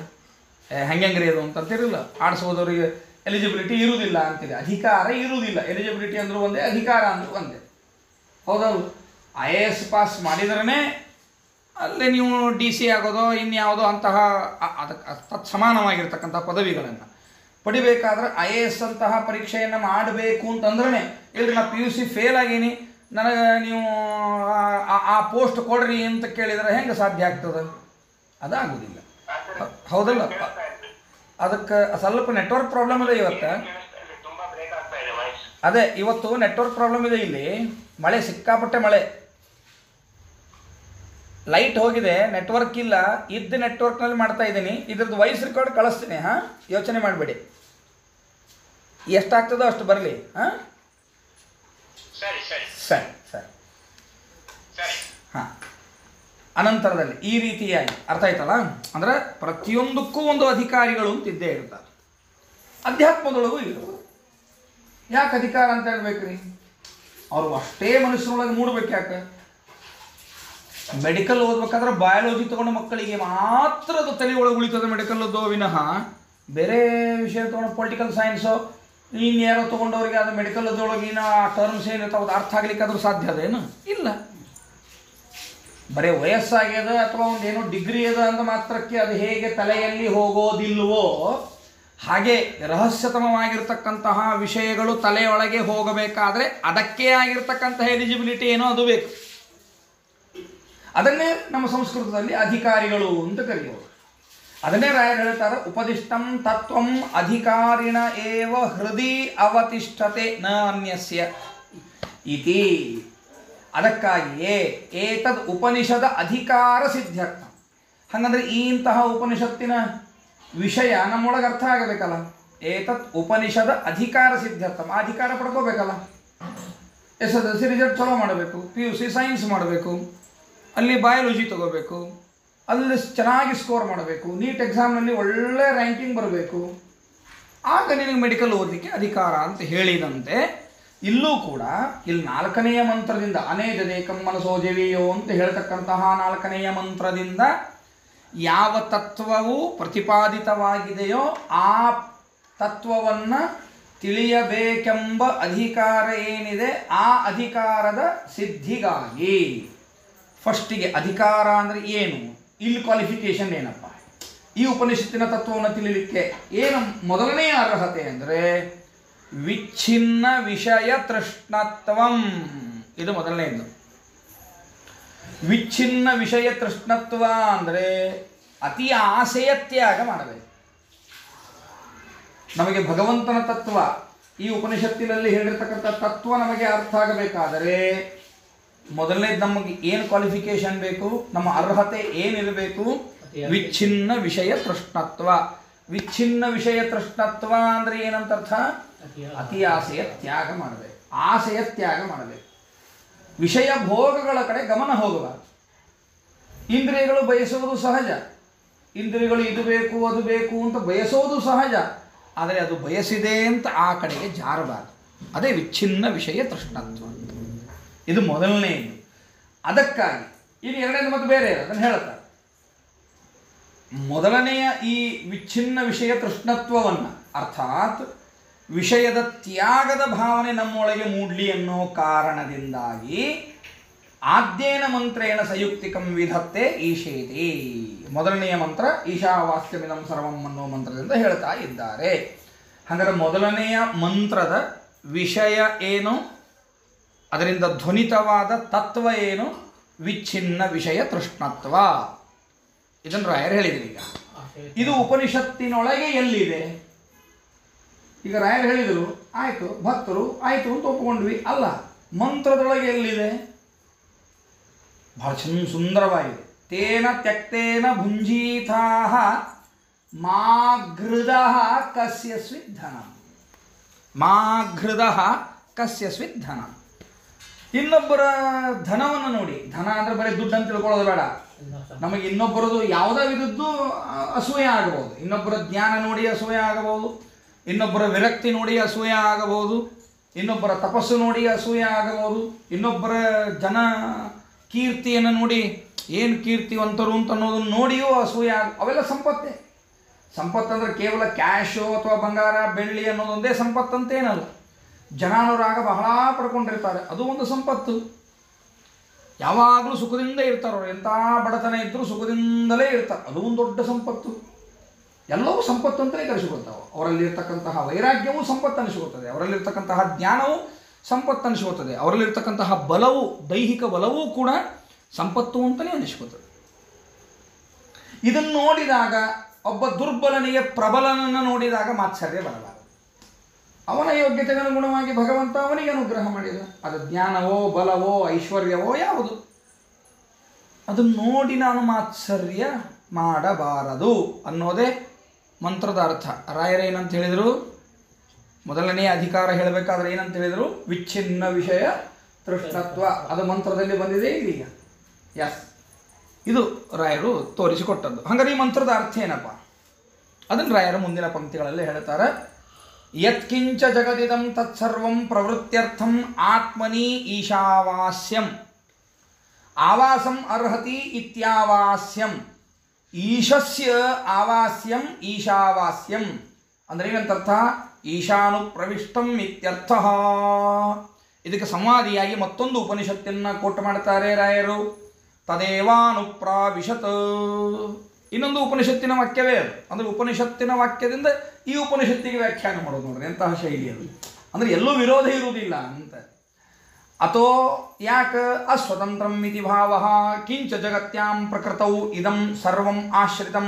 ಹೆಂಗ್ರಿ ಅದು ಅಂತಂತಿರಲ್ಲ. ಆರ್ಟ್ಸ್ ಓದೋರಿಗೆ ಎಲಿಜಿಬಿಲಿಟಿ ಇರುವುದಿಲ್ಲ ಅಂತೀರಿ, ಅಧಿಕಾರ ಇರುವುದಿಲ್ಲ. ಎಲಿಜಿಬಿಲಿಟಿ ಅಂದರೂ ಒಂದೇ, ಅಧಿಕಾರ ಅಂದರೂ ಒಂದೇ, ಹೌದೌದು. IAS ಪಾಸ್ ಮಾಡಿದ್ರೇ ಅಲ್ಲೇ ನೀವು DC ಆಗೋದೋ ಇನ್ಯಾವುದೋ ಅಂತಹ ಅದಕ್ಕೆ ತತ್ಸಮಾನವಾಗಿರ್ತಕ್ಕಂಥ ಪದವಿಗಳನ್ನು ಪಡಿಬೇಕಾದ್ರೆ IAS ಅಂತಹ ಪರೀಕ್ಷೆಯನ್ನು ಮಾಡಬೇಕು ಅಂತಂದ್ರೆ, ಇಲ್ಲರಿ ನಾ PUC ಫೇಲ್ ಆಗೀನಿ, ನನಗೆ ನೀವು ಆ ಪೋಸ್ಟ್ ಕೊಡ್ರಿ ಅಂತ ಕೇಳಿದರೆ ಹೆಂಗೆ ಸಾಧ್ಯ ಆಗ್ತದೆ? ಅದಾಗೋದಿಲ್ಲ, ಹೌದಲ್ಲ? ಅದಕ್ಕೆ ಸ್ವಲ್ಪ ನೆಟ್ವರ್ಕ್ ಪ್ರಾಬ್ಲಮ್ ಇದೆ ಇವತ್ತು. ಅದೇ ಇವತ್ತು ನೆಟ್ವರ್ಕ್ ಪ್ರಾಬ್ಲಮ್ ಇದೆ. ಇಲ್ಲಿ ಮಳೆ, ಸಿಕ್ಕಾಪಟ್ಟೆ ಮಳೆ, ಲೈಟ್ ಹೋಗಿದೆ, ನೆಟ್ವರ್ಕ್ ಇಲ್ಲ. ಇದ್ದ ನೆಟ್ವರ್ಕ್ನಲ್ಲಿ ಮಾಡ್ತಾ ಇದ್ದೀನಿ. ಇದ್ರದ್ದು ವಾಯ್ಸ್ ರೆಕಾರ್ಡ್ ಕಳಿಸ್ತೀನಿ. ಹಾಂ, ಯೋಚನೆ ಮಾಡಬೇಡಿ, ಎಷ್ಟಾಗ್ತದೋ ಅಷ್ಟು ಬರಲಿ. ಹಾಂ, ಸರಿ ಸರಿ ಸರಿ. ಹಾಂ, ಅನಂತರದಲ್ಲಿ ಈ ರೀತಿಯಾಗಿ ಅರ್ಥ ಆಯ್ತಲ್ಲ? ಅಂದರೆ ಪ್ರತಿಯೊಂದಕ್ಕೂ ಒಂದು ಅಧಿಕಾರಿಗಳು ಅಂತಿದ್ದೇ ಇರ್ತಾರೆ. ಅಧ್ಯಾತ್ಮದೊಳಗೂ ಇರೋದು. ಯಾಕೆ ಅಧಿಕಾರ ಅಂತ ಹೇಳ್ಬೇಕ್ರಿ? ಅವರು ಅಷ್ಟೇ ಮನಸ್ಸಿನೊಳಗೆ ಮೂಡಬೇಕು. ಯಾಕೆ? ಮೆಡಿಕಲ್ ಓದ್ಬೇಕಾದ್ರೆ ಬಯಾಲಜಿ ತೊಗೊಂಡು ಮಕ್ಕಳಿಗೆ ಮಾತ್ರ ಅದು ತಲೆ ಒಳಗೆ ಉಳಿತದೆ ಮೆಡಿಕಲ್ ಓದೋ ವಿನಃ ಬೇರೆ ವಿಷಯ ತೊಗೊಂಡು ಪೊಲಿಟಿಕಲ್ ಸೈನ್ಸು ಇನ್ಯಾರೋ ತೊಗೊಂಡವ್ರಿಗೆ ಅದು ಮೆಡಿಕಲ್ ಓದೊಳಗಿನ ಆ ಟರ್ಮ್ಸ್ ಏನಿರ್ತಾವೆ ಅದು ಅರ್ಥ ಆಗ್ಲಿಕ್ಕೆ ಅದ್ರ ಸಾಧ್ಯ ಅದೇನು? ಇಲ್ಲ. ಬರೀ ವಯಸ್ಸಾಗ್ಯದ ಅಥವಾ ಒಂದೇನೋ ಡಿಗ್ರಿ ಅದ ಅಂದ ಮಾತ್ರಕ್ಕೆ ಅದು ಹೇಗೆ ತಲೆಯಲ್ಲಿ ಹೋಗೋದಿಲ್ವೋ ಹಾಗೆ ರಹಸ್ಯತಮವಾಗಿರ್ತಕ್ಕಂತಹ ವಿಷಯಗಳು ತಲೆಯೊಳಗೆ ಹೋಗಬೇಕಾದ್ರೆ ಅದಕ್ಕೆ ಆಗಿರ್ತಕ್ಕಂತಹ ಎಲಿಜಿಬಿಲಿಟಿ ಏನೋ ಅದು ಬೇಕು. ಅದನ್ನೇ ನಮ್ಮ ಸಂಸ್ಕೃತದಲ್ಲಿ ಅಧಿಕಾರಿಗಳು ಅಂತ ಕರೆಯೋರು. ಅದನ್ನೇ ರಾಯರು ಹೇಳ್ತಾರೆ, ಉಪದಿಷ್ಟಂ ತತ್ವಂ ಅಧಿಕಾರಿಣ ಏವ ಹೃದಯ ಅವತಿಷ್ಠತೆ ನ ಅನ್ಯಸ್ಯ ಇತಿ. ಅದಕ್ಕಾಗಿಯೇ ಏತದ್ ಉಪನಿಷದ ಅಧಿಕಾರ ಸಿದ್ಧಾರ್ಥ. ಹಾಗಂದ್ರೆ ಇಂತಹ ಉಪನಿಷತ್ತಿನ ವಿಷಯ ನಮ್ಮೊಳಗೆ ಅರ್ಥ ಆಗಬೇಕಲ್ಲ. ಏತತ್ ಉಪನಿಷದ ಅಧಿಕಾರ ಸಿದ್ಧಾರ್ಥ, ಆ ಅಧಿಕಾರ ಪಡ್ಕೋಬೇಕಲ್ಲ. SSLC ರಿಸಲ್ಟ್ ಚಲೋ ಮಾಡಬೇಕು, PUC ಸೈನ್ಸ್ ಮಾಡಬೇಕು, ಅಲ್ಲಿ ಬಯಾಲಜಿ ತಗೋಬೇಕು, ಅಲ್ಲಿ ಚೆನ್ನಾಗಿ ಸ್ಕೋರ್ ಮಾಡಬೇಕು, ನೀಟ್ ಎಕ್ಸಾಮ್ನಲ್ಲಿ ಒಳ್ಳೆ ರ್ಯಾಂಕಿಂಗ್ ಬರಬೇಕು, ಆಗ ನಿನಗೆ ಮೆಡಿಕಲ್ ಓದಲಿಕ್ಕೆ ಅಧಿಕಾರ ಅಂತ ಹೇಳಿದಂತೆ ಇಲ್ಲೂ ಕೂಡ ಇಲ್ಲಿ 4ನೆಯ ಮಂತ್ರದಿಂದ ಅನೇಜದೇಕಂ ಮನಸೋ ಜೀವಿಯೋ ಅಂತ ಹೇಳ್ತಕ್ಕಂತಹ 4ನೆಯ ಮಂತ್ರದಿಂದ ಯಾವ ತತ್ವವು ಪ್ರತಿಪಾದಿತವಾಗಿದೆಯೋ ಆ ತತ್ವವನ್ನು ತಿಳಿಯಬೇಕೆಂಬ ಅಧಿಕಾರ ಏನಿದೆ ಆ ಅಧಿಕಾರದ ಸಿದ್ಧಿಗಾಗಿ ಫಸ್ಟಿಗೆ ಅಧಿಕಾರ ಅಂದರೆ ಏನು, ಇಲ್ಲಿ ಕ್ವಾಲಿಫಿಕೇಶನ್ ಏನಪ್ಪ, ಈ ಉಪನಿಷತ್ತಿನ ತತ್ವವನ್ನು ತಿಳಿಲಿಕ್ಕೆ ಏನು ಮೊದಲನೆಯ ಅರ್ಹತೆ ಅಂದರೆ ವಿಚ್ಛಿನ್ನ ವಿಷಯ ತೃಷ್ಣತ್ವಂ. ಇದು ಮೊದಲನೆಯದು. ವಿಚ್ಛಿನ್ನ ವಿಷಯ ತೃಷ್ಣತ್ವ ಅಂದರೆ ಅತಿ ಆಸೆಯ ತ್ಯಾಗ ಮಾಡಬೇಕು. ನಮಗೆ ಭಗವಂತನ ತತ್ವ, ಈ ಉಪನಿಷತ್ತಿನಲ್ಲಿ ಹೇಳಿರ್ತಕ್ಕಂಥ ತತ್ವ ನಮಗೆ ಅರ್ಥ ಆಗಬೇಕಾದರೆ ಮೊದಲನೇದು ನಮಗೆ ಏನು ಕ್ವಾಲಿಫಿಕೇಶನ್ ಬೇಕು, ನಮ್ಮ ಅರ್ಹತೆ ಏನಿರಬೇಕು? ವಿಚ್ಛಿನ್ನ ವಿಷಯ ತೃಷ್ಣತ್ವ. ವಿಚ್ಛಿನ್ನ ವಿಷಯ ತೃಷ್ಣತ್ವ ಅಂದರೆ ಏನಂತ ಅರ್ಥ? ಅತಿ ಆಸೆಯ ತ್ಯಾಗ ಮಾಡಬೇಕು, ಆಸೆಯ ತ್ಯಾಗ ಮಾಡಬೇಕು. ವಿಷಯ ಭೋಗಗಳ ಕಡೆ ಗಮನ ಹೋಗಬಾರದು. ಇಂದ್ರಿಯಗಳು ಬಯಸುವುದು ಸಹಜ, ಇಂದ್ರಿಯಗಳು ಇದು ಬೇಕು ಅದು ಬೇಕು ಅಂತ ಬಯಸೋದು ಸಹಜ, ಆದರೆ ಅದು ಬಯಸಿದೆ ಅಂತ ಆ ಕಡೆಗೆ ಜಾರಬಾರದು. ಅದೇ ವಿಚ್ಛಿನ್ನ ವಿಷಯ ತೃಷ್ಣತ್ವ. ಇದು ಮೊದಲನೆಯದು. ಅದಕ್ಕಾಗಿ ಇನ್ನು ಎರಡನೇದು ಮತ್ತು ಬೇರೆ ಅದನ್ನು ಹೇಳ್ತಾರೆ. ಮೊದಲನೆಯ ಈ ವಿಚ್ಛಿನ್ನ ವಿಷಯ ತೃಷ್ಣತ್ವವನ್ನು, ಅರ್ಥಾತ್ ವಿಷಯದ ತ್ಯಾಗದ ಭಾವನೆ ನಮ್ಮೊಳಗೆ ಮೂಡಲಿ ಅನ್ನೋ ಕಾರಣದಿಂದಾಗಿ ಆದ್ಯೇನ ಮಂತ್ರೇಣ ಸಯುಕ್ತಿಕಂ ವಿಧತ್ತೆ ಈಶೇತಿ. ಮೊದಲನೆಯ ಮಂತ್ರ ಈಶಾವಾಸ್ಯಮಿದಂ ಸರ್ವಂ ಅನ್ನೋ ಮಂತ್ರದಿಂದ ಹೇಳ್ತಾ ಇದ್ದಾರೆ. ಹಾಗಾದರೆ ಮೊದಲನೆಯ ಮಂತ್ರದ ವಿಷಯ ಏನು, ಅದರಿಂದ ಧ್ವನಿತವಾದ ತತ್ವ ಏನು? ವಿಚ್ಛಿನ್ನ ವಿಷಯ ತೃಷ್ಣತ್ವ. ಇದನ್ನು ರಾಯರು ಹೇಳಿದ್ರು. ಈಗ ಇದು ಉಪನಿಷತ್ತಿನೊಳಗೆ ಎಲ್ಲಿದೆ? ಈಗ ರಾಯರು ಹೇಳಿದರು, ಆಯಿತು, ಭಕ್ತರು ಆಯಿತು ಅಂತ ಒಪ್ಪಿಕೊಂಡ್ವಿ. ಅಲ್ಲ, ಮಂತ್ರದೊಳಗೆ ಎಲ್ಲಿದೆ? ಬಹಳ ಸುಂದರವಾಗಿದೆ. ತೇನ ತ್ಯಕ್ತೇನ ಭುಂಜೀತಾ ಮಾಘೃದ ಕಸ್ಯ ಸ್ವಿಧನ, ಮಾಘೃದ ಕಸ್ಯ ಸ್ವಿಧನ. ಇನ್ನೊಬ್ಬರ ಧನವನ್ನು ನೋಡಿ, ಧನ ಅಂದರೆ ಬರೀ ದುಡ್ಡು ಅಂತ ತಿಳ್ಕೊಳ್ಳೋದು ಬೇಡ. ನಮಗೆ ಇನ್ನೊಬ್ಬರದು ಯಾವುದೇ ವಿಧದ್ದು ಅಸೂಯೆ ಆಗಬಹುದು. ಇನ್ನೊಬ್ಬರ ಜ್ಞಾನ ನೋಡಿ ಅಸೂಯೆ ಆಗಬಹುದು, ಇನ್ನೊಬ್ಬರ ವಿರಕ್ತಿ ನೋಡಿ ಅಸೂಯೆ ಆಗಬಹುದು, ಇನ್ನೊಬ್ಬರ ತಪಸ್ಸು ನೋಡಿ ಅಸೂಯೆ ಆಗಬಹುದು, ಇನ್ನೊಬ್ಬರ ಜನ ಕೀರ್ತಿಯನ್ನು ನೋಡಿ ಏನು ಕೀರ್ತಿವಂತರು ಅಂತ ಅನ್ನೋದನ್ನು ನೋಡಿಯೂ ಅಸೂಯೆ ಅವೆಲ್ಲ ಸಂಪತ್ತೇ. ಸಂಪತ್ತಂದರೆ ಕೇವಲ ಕ್ಯಾಶು ಅಥವಾ ಬಂಗಾರ ಬೆಳ್ಳಿ ಅನ್ನೋದೊಂದೇ ಸಂಪತ್ತಂತೇನಲ್ಲ. ಜನಾನುರಾಗ ಬಹಳ ಪಡ್ಕೊಂಡಿರ್ತಾರೆ, ಅದು ಒಂದು ಸಂಪತ್ತು. ಯಾವಾಗಲೂ ಸುಖದಿಂದ ಇರ್ತಾರೆ ಅವರು, ಎಂಥ ಬಡತನ ಇದ್ದರೂ ಸುಖದಿಂದಲೇ ಇರ್ತಾರೆ, ಅದು ಒಂದು ದೊಡ್ಡ ಸಂಪತ್ತು. ಎಲ್ಲವೂ ಸಂಪತ್ತು ಅಂತಲೇ ಕರೆಸಿಕೊಳ್ತಾವೆ. ಅವರಲ್ಲಿರ್ತಕ್ಕಂತಹ ವೈರಾಗ್ಯವೂ ಸಂಪತ್ತು ಅನಿಸಿಕೊಳ್ತದೆ, ಅವರಲ್ಲಿರ್ತಕ್ಕಂತಹ ಜ್ಞಾನವೂ ಸಂಪತ್ತು ಅನಿಸಿಕೊಳ್ತದೆ, ಅವರಲ್ಲಿರ್ತಕ್ಕಂತಹ ಬಲವು, ದೈಹಿಕ ಬಲವೂ ಕೂಡ ಸಂಪತ್ತು ಅಂತಲೇ ಅನಿಸಿಕೊಳ್ತದೆ. ಇದನ್ನು ನೋಡಿದಾಗ ಒಬ್ಬ ದುರ್ಬಲನಿಗೆ ಪ್ರಬಲನನ್ನು ನೋಡಿದಾಗ ಮಾತ್ಸರ್ಯ ಬರಲಾರದು. ಅವನ ಯೋಗ್ಯತೆಗೆ ಅನುಗುಣವಾಗಿ ಭಗವಂತ ಅವನಿಗೆ ಅನುಗ್ರಹ ಮಾಡಿದ. ಅದು ಜ್ಞಾನವೋ ಬಲವೋ ಐಶ್ವರ್ಯವೋ ಯಾವುದು, ಅದನ್ನು ನೋಡಿ ನಾನು ಮಾತ್ಸರ್ಯ ಮಾಡಬಾರದು ಅನ್ನೋದೇ ಮಂತ್ರದ ಅರ್ಥ. ರಾಯರೇನಂತ ಹೇಳಿದರು? ಮೊದಲನೆಯ ಅಧಿಕಾರ ಹೇಳಬೇಕಾದ್ರೆ ಏನಂತ ಹೇಳಿದರು? ವಿಚ್ಛಿನ್ನ ವಿಷಯ ತೃಷ್ಣತ್ವ. ಅದು ಮಂತ್ರದಲ್ಲಿ ಬಂದಿದೆ ಇಲ್ಲಿಗ. ಎಸ್, ಇದು ರಾಯರು ತೋರಿಸಿಕೊಟ್ಟದ್ದು. ಹಾಗಾದ್ರೆ ಈ ಮಂತ್ರದ ಅರ್ಥ ಏನಪ್ಪ? ಅದನ್ನು ರಾಯರು ಮುಂದಿನ ಪಂಕ್ತಿಗಳಲ್ಲಿ ಹೇಳ್ತಾರೆ. ಯತ್ಕಿಂಚ ಜಗದಿದಂ ತತ್ಸರ್ವಂ ಪ್ರವೃತ್ತ್ಯರ್ಥಂ ಆತ್ಮನಿ ಈಶಾವಾಸ್ಯಂ ಆವಾಸಂ ಅರ್ಹತಿ ಇತ್ಯಾವಾಸ್ಯಂ ಈಶಸ್ಯ ಆವಾಸ್ಯಂ ಈಶಾವಾಸ್ಯಂ ಅಂದರೆ ಏನಂತರ್ಥ? ಈಶಾನು ಪ್ರವಿಷ್ಟಂ ಇತ್ಯರ್ಥ. ಇದಕ್ಕೆ ಸಂವಾದಿಯಾಗಿ ಮತ್ತೊಂದು ಉಪನಿಷತ್ತನ್ನು ಕೋಟ್ ಮಾಡ್ತಾರೆ ರಾಯರು. ತದೇವಾನುಪ್ರಾವಿಶತ್. ಇನ್ನೊಂದು ಉಪನಿಷತ್ತಿನ ವಾಕ್ಯವೇ ಅದು. ಅಂದರೆ ಉಪನಿಷತ್ತಿನ ವಾಕ್ಯದಿಂದ ಈ ಉಪನಿಷತ್ತಿಗೆ ವ್ಯಾಖ್ಯಾನ ಮಾಡೋದು. ನೋಡ್ರಿ ಎಂತಹ ಶೈಲಿಯಲ್ಲಿ, ಅಂದರೆ ಎಲ್ಲೂ ವಿರೋಧ ಇರುವುದಿಲ್ಲ ಅಂತ. ಅಥೋ ಯಾಕ ಅಸ್ವತಂತ್ರಂ ಇತಿ ಭಾವ ಕಿಂಚ ಜಗತ್ಯಾಂ ಪ್ರಕೃತೌ ಇದಂ ಸರ್ವಂ ಆಶ್ರಿತಂ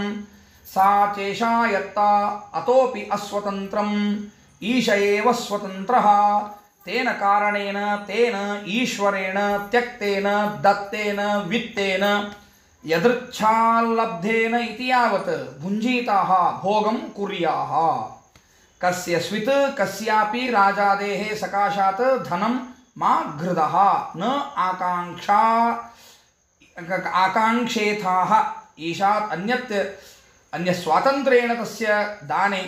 ಸಾ ಚೇಷಾ ಯತ್ತ ಅತೋಪಿ ಅಸ್ವತಂತ್ರಂ ಈಶ ಏವ ಸ್ವತಂತ್ರಃ ತೇನ ಕಾರಣೇನ ತೇನ ಈಶ್ವರೇಣ ತ್ಯಕ್ತೇನ ದತ್ತೇನ ವಿತ್ತೇನ ಯದೃಚ್ಛಾಲಬ್ಧೇನ ಇತಿ ಯಾವತ್ ಭುಂಜೀತಾಃ ಭೋಗಂ ಕುರ್ಯಾಃ ಕಸ್ಯ ಸ್ವಿತ್ ಕಸ್ಯಾಪಿ ರಾಜಾದೇಹೇ ಸಕಾಶಾತ್ ಧನಂ ಮಾ ಘೃದಃ ನ ಆಕಾಂಕ್ಷೇಥಾಃ ಈಶಾತ್ ಅನ್ಯ ಸ್ವಾತಂತ್ರ್ಯೇಣ ತಸ್ಯ ದಾನೆ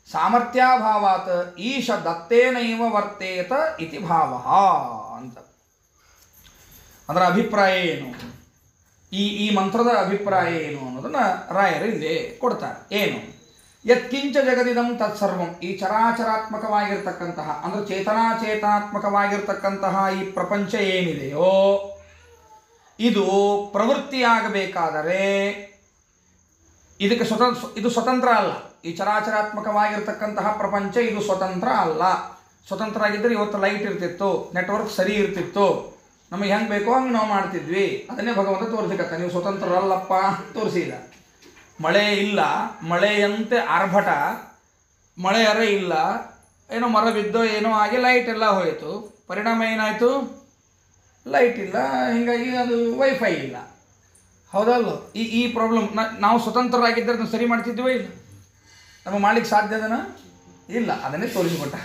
ಸಾಮರ್ಥ್ಯಾಭಾವಾತ್ ಈಶ ದತ್ತೇನೈವ ವರ್ತೇತ ಇತಿ ಭಾವಃ ಅಂತ. ಅದರ ಅಭಿಪ್ರಾಯ ಏನು? ಈ ಮಂತ್ರದ ಅಭಿಪ್ರಾಯ ಏನು ಅನ್ನೋದನ್ನು ರಾಯರು ಇಲ್ಲಿ ಕೊಡ್ತಾರೆ. ಏನು? ಯತ್ಕಿಂಚ ಜಗದಿದಂ ತತ್ಸರ್ವಂ, ಈ ಚರಾಚರಾತ್ಮಕವಾಗಿರ್ತಕ್ಕಂತಹ ಅಂದರೆ ಚೇತನಾಚೇತಾತ್ಮಕವಾಗಿರ್ತಕ್ಕಂತಹ ಈ ಪ್ರಪಂಚ ಏನಿದೆಯೋ ಇದು ಪ್ರವೃತ್ತಿಯಾಗಬೇಕಾದರೆ ಇದಕ್ಕೆ ಇದು ಸ್ವತಂತ್ರ ಅಲ್ಲ. ಈ ಚರಾಚರಾತ್ಮಕವಾಗಿರ್ತಕ್ಕಂತಹ ಪ್ರಪಂಚ ಇದು ಸ್ವತಂತ್ರ ಅಲ್ಲ. ಸ್ವತಂತ್ರ ಆಗಿದ್ದರೆ ಇವತ್ತು ಲೈಟ್ ಇರ್ತಿತ್ತು, ನೆಟ್ವರ್ಕ್ ಸರಿ ಇರ್ತಿತ್ತು, ನಮಗೆ ಹೆಂಗೆ ಬೇಕೋ ಹಂಗೆ ನಾವು ಮಾಡ್ತಿದ್ವಿ. ಅದನ್ನೇ ಭಗವಂತ ತೋರಿಸಿಕತ್ತ, ನೀವು ಸ್ವತಂತ್ರರಲ್ಲಪ್ಪ ತೋರಿಸಿದ. ಮಳೆ ಇಲ್ಲ, ಮಳೆಯಂತೆ ಆರ್ಭಟ, ಮಳೆ ಅರೆ ಇಲ್ಲ, ಏನೋ ಮರ ಬಿದ್ದೋ ಏನೋ ಆಗಿ ಲೈಟ್ ಎಲ್ಲ ಹೋಯಿತು. ಪರಿಣಾಮ ಏನಾಯಿತು? ಲೈಟ್ ಇಲ್ಲ, ಹೀಗಾಗಿ ಅದು ವೈಫೈ ಇಲ್ಲ. ಹೌದಲ್ಲ? ಈ ಪ್ರಾಬ್ಲಮ್ ನಾವು ಸ್ವತಂತ್ರರಾಗಿದ್ದರೆ ಅದನ್ನು ಸರಿ ಮಾಡ್ತಿದ್ವೋ ಇಲ್ಲ? ನಮಗೆ ಮಾಡ್ಲಿಕ್ಕೆ ಸಾಧ್ಯದನ ಇಲ್ಲ. ಅದನ್ನೇ ತೋರಿಸಿಕೊಟ್ಟ.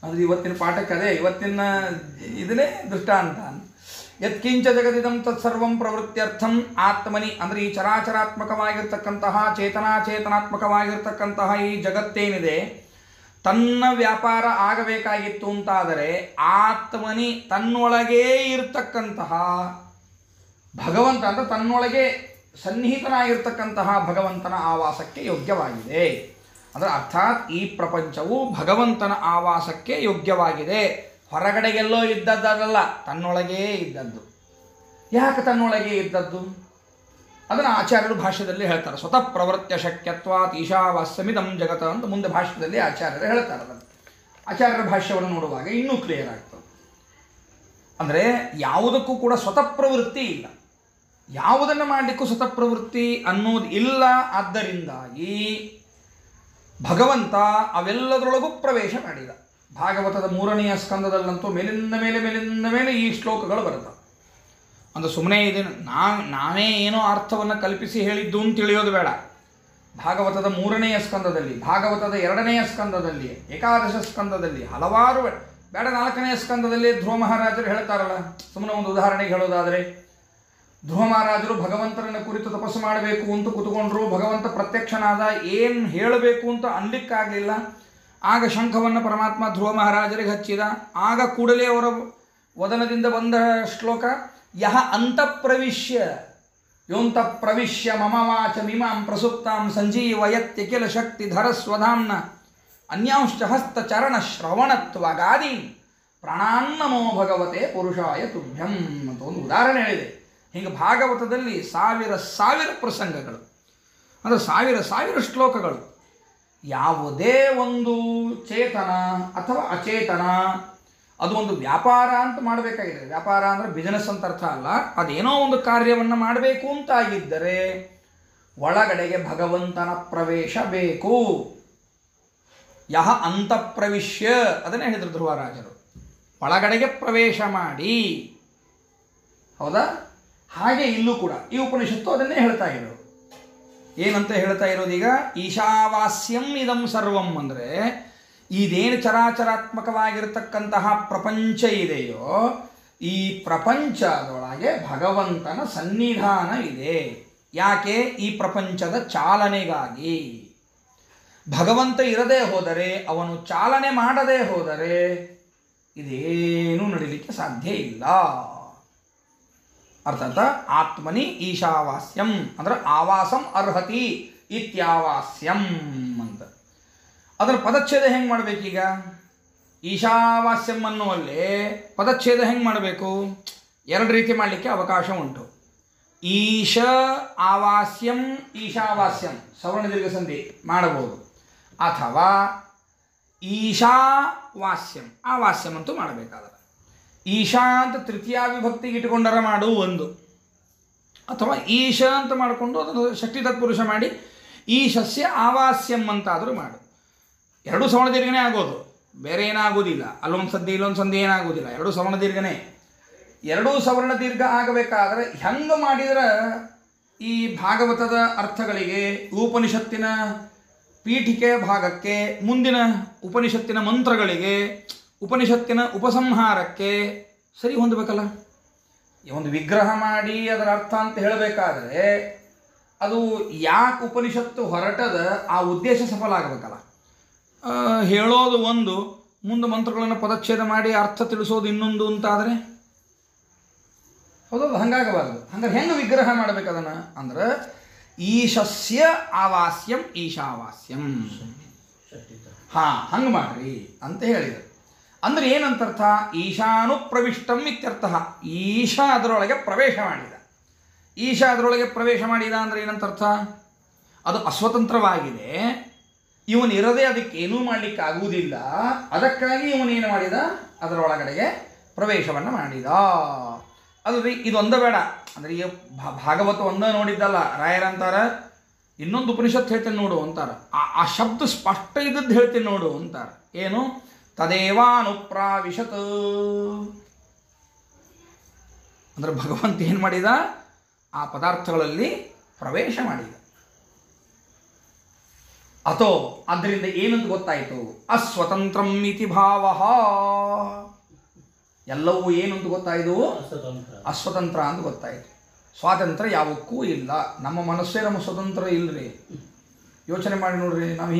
ಅಂದರೆ ಇವತ್ತಿನ ಪಾಠಕ್ಕೆ ಅದೇ ಇವತ್ತಿನ ಇದನ್ನೇ ದೃಷ್ಟಾಂತ. ಯತ್ಕಿಂಚ ಜಗದಿದಂ ತತ್ಸರ್ವಂ ಪ್ರವೃತ್ತಿಯರ್ಥಂ ಆತ್ಮನಿ, ಅಂದರೆ ಈ ಚರಾಚರಾತ್ಮಕವಾಗಿರ್ತಕ್ಕಂತಹ ಚೇತನಾತ್ಮಕವಾಗಿರ್ತಕ್ಕಂತಹ ಈ ಜಗತ್ತೇನಿದೆ ತನ್ನ ವ್ಯಾಪಾರ ಆಗಬೇಕಾಗಿತ್ತು ಅಂತಾದರೆ ಆತ್ಮನಿ ತನ್ನೊಳಗೇ ಇರ್ತಕ್ಕಂತಹ ಭಗವಂತ ಅಂತ ತನ್ನೊಳಗೆ ಸನ್ನಿಹಿತನಾಗಿರ್ತಕ್ಕಂತಹ ಭಗವಂತನ ಆವಾಸಕ್ಕೆ ಯೋಗ್ಯವಾಗಿದೆ. ಅಂದರೆ ಅರ್ಥಾತ್ ಈ ಪ್ರಪಂಚವು ಭಗವಂತನ ಆವಾಸಕ್ಕೆ ಯೋಗ್ಯವಾಗಿದೆ. ಹೊರಗಡೆಗೆಲ್ಲೋ ಇದ್ದದ್ದಲ್ಲ, ತನ್ನೊಳಗೇ ಇದ್ದದ್ದು. ಯಾಕೆ ತನ್ನೊಳಗೆ ಇದ್ದದ್ದು? ಅದನ್ನು ಆಚಾರ್ಯರು ಭಾಷ್ಯದಲ್ಲಿ ಹೇಳ್ತಾರೆ. ಸ್ವತಃ ಪ್ರವೃತ್ಯ ಶಕ್ಯತ್ವಾತ್ ಈಶಾವಾಸ್ಯಮಿದಂ ಜಗತ ಅಂತ ಮುಂದೆ ಭಾಷ್ಯದಲ್ಲಿ ಆಚಾರ್ಯರು ಹೇಳ್ತಾರೆ. ಅದನ್ನು ಆಚಾರ್ಯರ ಭಾಷ್ಯವನ್ನು ನೋಡುವಾಗ ಇನ್ನೂ ಕ್ಲಿಯರ್ ಆಗ್ತದೆ. ಅಂದರೆ ಯಾವುದಕ್ಕೂ ಕೂಡ ಸ್ವತಃ ಪ್ರವೃತ್ತಿ ಇಲ್ಲ, ಯಾವುದನ್ನು ಮಾಡಲಿಕ್ಕೂ ಸ್ವತಃ ಪ್ರವೃತ್ತಿ ಅನ್ನೋದು ಇಲ್ಲ. ಆದ್ದರಿಂದಾಗಿ ಭಗವಂತ ಅವೆಲ್ಲದರೊಳಗೂ ಪ್ರವೇಶ ಮಾಡಿದ. ಭಾಗವತದ 3ನೆಯ ಸ್ಕಂದದಲ್ಲಂತೂ ಮೇಲಿಂದ ಮೇಲೆ ಈ ಶ್ಲೋಕಗಳು ಬರ್ತವೆ. ಅಂದರೆ ಸುಮ್ಮನೆ ಇದನ್ನು ನಾವೇ ಏನೋ ಅರ್ಥವನ್ನು ಕಲ್ಪಿಸಿ ಹೇಳಿದ್ದು ಅಂತ ತಿಳಿಯೋದು ಬೇಡ. ಭಾಗವತದ 3ನೆಯ ಸ್ಕಂದದಲ್ಲಿ, ಭಾಗವತದ 2ನೆಯ ಸ್ಕಂದದಲ್ಲಿ, ಏಕಾದಶ ಸ್ಕಂದದಲ್ಲಿ ಹಲವಾರು ಬೇಡ 4ನೆಯ ಸ್ಕಂದದಲ್ಲಿ ಧ್ರುವ ಮಹಾರಾಜರು ಹೇಳ್ತಾರಲ್ಲ. ಸುಮ್ಮನೆ ಒಂದು ಉದಾಹರಣೆಗೆ ಹೇಳೋದಾದರೆ, ಧ್ರುವ ಮಹಾರಾಜರು ಭಗವಂತನನ್ನು ಕುರಿತು ತಪಸ್ಸು ಮಾಡಬೇಕು ಅಂತ ಕೂತ್ಕೊಂಡ್ರು. ಭಗವಂತ ಪ್ರತ್ಯಕ್ಷನಾದ, ಏನು ಹೇಳಬೇಕು ಅಂತ ಅನ್ಲಿಕ್ಕಾಗಲಿಲ್ಲ. ಆಗ ಶಂಖವನ್ನು ಪರಮಾತ್ಮ ಧ್ರುವ ಮಹಾರಾಜರಿಗೆ ಹಚ್ಚಿದ. ಆಗ ಕೂಡಲೇ ಅವರ ವದನದಿಂದ ಬಂದ ಶ್ಲೋಕ, ಯಹ ಅಂತಃಪ್ರವಿಶ್ಯ ಯೋಂತ ಪ್ರವಿಶ್ಯ ಮಮ ವಾಚ ಮಿಮಾಂ ಪ್ರಸುಪ್ತಾಂ ಸಂಜೀವಯತ್ಯ ಕಿಲ ಶಕ್ತಿ ಧರ ಸ್ವಧಾಂನ ಅನ್ಯಾಂಶ್ಚ ಹಸ್ತ ಚರಣ ಶ್ರವಣತ್ವಗಾದಿ ಪ್ರಾಣಾನ್ನಮೋ ಭಗವತೆ ಪುರುಷಾಯ ತುಭ್ಯಂ ಅಂತ ಒಂದು ಉದಾಹರಣೆ ಹೇಳಿದೆ. ಹೀಗೆ ಭಾಗವತದಲ್ಲಿ ಸಾವಿರ ಪ್ರಸಂಗಗಳು, ಅಂದರೆ ಸಾವಿರ ಶ್ಲೋಕಗಳು. ಯಾವುದೇ ಒಂದು ಚೇತನ ಅಥವಾ ಅಚೇತನ ಅದು ಒಂದು ವ್ಯಾಪಾರ ಅಂತ ಮಾಡಬೇಕಾಗಿದೆ. ವ್ಯಾಪಾರ ಅಂದರೆ ಬಿಸ್ನೆಸ್ ಅಂತ ಅರ್ಥ ಅಲ್ಲ. ಅದೇನೋ ಒಂದು ಕಾರ್ಯವನ್ನು ಮಾಡಬೇಕು ಅಂತಾಗಿದ್ದರೆ ಒಳಗಡೆಗೆ ಭಗವಂತನ ಪ್ರವೇಶ ಬೇಕು. ಯಹ ಅಂತಃಪ್ರವಿಶ್ಯ, ಅದನ್ನೇ ಹೇಳಿದರು ಧ್ರುವರಾಜರು, ಒಳಗಡೆಗೆ ಪ್ರವೇಶ ಮಾಡಿ. ಹೌದಾ? ಹಾಗೆ ಇಲ್ಲೂ ಕೂಡ ಈ ಉಪನಿಷತ್ತು ಅದನ್ನೇ ಹೇಳ್ತಾ ಇರೋದು. ಏನಂತ ಹೇಳ್ತಾ ಇರೋದೀಗ, ಈಶಾವಾಸ್ಯಂ ಇದಂ ಸರ್ವಂ ಅಂದರೆ ಇದೇನು ಚರಾಚರಾತ್ಮಕವಾಗಿರತಕ್ಕಂತಹ ಪ್ರಪಂಚ ಇದೆಯೋ ಈ ಪ್ರಪಂಚದೊಳಗೆ ಭಗವಂತನ ಸನ್ನಿಧಾನ ಇದೆ. ಯಾಕೆ? ಈ ಪ್ರಪಂಚದ ಚಾಲನೆಗಾಗಿ. ಭಗವಂತ ಇರದೇ ಹೋದರೆ, ಅವನು ಚಾಲನೆ ಮಾಡದೇ ಹೋದರೆ ಇದೇನೂ ನಡೀಲಿಕ್ಕೆ ಸಾಧ್ಯ ಇಲ್ಲ. ಅರ್ಥಾತ್ ಆತ್ಮನಿ ಈಶಾವಾಸ್ಯಂ ಅಂದರೆ ಆವಾಸಂ ಅರ್ಹತಿ ಇತ್ಯಾವಾಸ್ಯಂ ಅಂತ. ಅದರ ಪದಚ್ಛೇದ ಹೆಂಗೆ ಮಾಡಬೇಕೀಗ? ಈಶಾವಾಸ್ಯಂ ಅನ್ನುವಲ್ಲಿ ಪದಚ್ಛೇದ ಹೆಂಗೆ ಮಾಡಬೇಕು? 2 ರೀತಿ ಮಾಡಲಿಕ್ಕೆ ಅವಕಾಶ ಉಂಟು. ಈಶ ಆವಾಸ್ಯಂ ಈಶಾವಾಸ್ಯಂ ಸವರ್ಣ ದೀರ್ಘ ಸಂಧಿ ಮಾಡಬಹುದು, ಅಥವಾ ಈಶಾವಾಸ್ಯಂ ಆವಾಸ್ಯಂ ಅಂತೂ ಮಾಡಬೇಕಾದ್ರೆ. ಈಶಾ ಅಂತ ತೃತೀಯ ವಿಭಕ್ತಿಗೆ ಇಟ್ಟುಕೊಂಡರ ಮಾಡು ಒಂದು, ಅಥವಾ ಈಶ ಅಂತ ಮಾಡಿಕೊಂಡು ಅದನ್ನು ಷಷ್ಠಿ ತತ್ಪುರುಷ ಮಾಡಿ ಈಶಸ್ಯ ಆವಾಸ್ಯಂ ಅಂತಾದರೂ ಮಾಡು. 2 ಸವರ್ಣ ದೀರ್ಘನೇ ಆಗೋದು, ಬೇರೆ ಏನಾಗೋದಿಲ್ಲ. ಅಲ್ಲೊಂದು ಸಂಧಿ ಇಲ್ಲೊಂದು ಸಂಧಿ ಏನಾಗೋದಿಲ್ಲ, 2 ಸವರ್ಣ ದೀರ್ಘನೇ. 2 ಸವರ್ಣ ದೀರ್ಘ ಆಗಬೇಕಾದ್ರೆ ಹೆಂಗೆ ಮಾಡಿದ್ರೆ ಈ ಭಾಗವತದ ಅರ್ಥಗಳಿಗೆ, ಉಪನಿಷತ್ತಿನ ಪೀಠಿಕೆ ಭಾಗಕ್ಕೆ, ಮುಂದಿನ ಉಪನಿಷತ್ತಿನ ಮಂತ್ರಗಳಿಗೆ, ಉಪನಿಷತ್ತಿನ ಉಪಸಂಹಾರಕ್ಕೆ ಸರಿ ಹೊಂದಬೇಕಲ್ಲ. ಒಂದು ವಿಗ್ರಹ ಮಾಡಿ ಅದರ ಅರ್ಥ ಅಂತ ಹೇಳಬೇಕಾದ್ರೆ ಅದು ಯಾಕೆ ಉಪನಿಷತ್ತು ಹೊರಟದ ಆ ಉದ್ದೇಶ ಸಫಲ ಆಗಬೇಕಲ್ಲ. ಹೇಳೋದು ಒಂದು, ಮುಂದೆ ಮಂತ್ರಗಳನ್ನು ಪದಚ್ಛೇದ ಮಾಡಿ ಅರ್ಥ ತಿಳಿಸೋದು ಇನ್ನೊಂದು ಅಂತಾದರೆ ಹೌದು, ಹಂಗಾಗಬಾರ್ದು. ಹಂಗಾರೆ ಹೆಂಗೆ ವಿಗ್ರಹ ಮಾಡಬೇಕು ಅದನ್ನು ಅಂದ್ರೆ ಈಶಸ್ಯ ಆವಾಸ್ಯಂ ಈಶಾವಾಸ್ಯಂ, ಹಂಗೆ ಮಾಡ್ರಿ ಅಂತ ಹೇಳಿದರು. ಅಂದರೆ ಏನಂತರ್ಥ? ಈಶಾನು ಪ್ರವಿಷ್ಟಂ ಇತ್ಯರ್ಥ. ಈಶಾ ಅದರೊಳಗೆ ಪ್ರವೇಶ ಮಾಡಿದ. ಈಶಾ ಅದರೊಳಗೆ ಪ್ರವೇಶ ಮಾಡಿದ ಅಂದರೆ ಏನಂತರ್ಥ? ಅದು ಅಸ್ವತಂತ್ರವಾಗಿದೆ, ಇವನಿರದೇ ಅದಕ್ಕೆ ಏನೂ ಮಾಡಲಿಕ್ಕೆ ಆಗುವುದಿಲ್ಲ. ಅದಕ್ಕಾಗಿ ಇವನೇನು ಮಾಡಿದ? ಅದರೊಳಗಡೆಗೆ ಪ್ರವೇಶವನ್ನು ಮಾಡಿದ. ಅಲ್ರಿ, ಇದೊಂದ ಬೇಡ ಅಂದರೆ ಈ ಭಾಗವತ ಒಂದ ನೋಡಿದ್ದಲ್ಲ. ರಾಯರಂತಾರ ಇನ್ನೊಂದು ಉಪನಿಷತ್ತು ಹೇಳ್ತೇನೆ ನೋಡು ಅಂತಾರ. ಆ ಶಬ್ದ ಸ್ಪಷ್ಟ ಇದ್ದದ್ದು ಹೇಳ್ತೇನೆ ನೋಡು ಅಂತಾರ. ಏನು? ತದೇವಾನುಪ್ರಾವಿಶತ್ ಅಂದರೆ ಭಗವಂತ ಏನು ಮಾಡಿದ? ಆ ಪದಾರ್ಥಗಳಲ್ಲಿ ಪ್ರವೇಶ ಮಾಡಿದ. ಅಥೋ ಆದ್ದರಿಂದ ಏನಂತ ಗೊತ್ತಾಯಿತು? ಅಸ್ವತಂತ್ರಂ ಇತಿ ಭಾವ. ಎಲ್ಲವೂ ಏನಂತ ಗೊತ್ತಾಯಿತು? ಅಸ್ವತಂತ್ರ ಅಂತ ಗೊತ್ತಾಯಿತು. ಸ್ವಾತಂತ್ರ್ಯ ಯಾವಕ್ಕೂ ಇಲ್ಲ. ನಮ್ಮ ಮನಸ್ಸೇ ನಮ್ಮ ಸ್ವತಂತ್ರ ಇಲ್ಲರಿ. ಯೋಚನೆ ಮಾಡಿ ನೋಡ್ರಿ, ನಾವು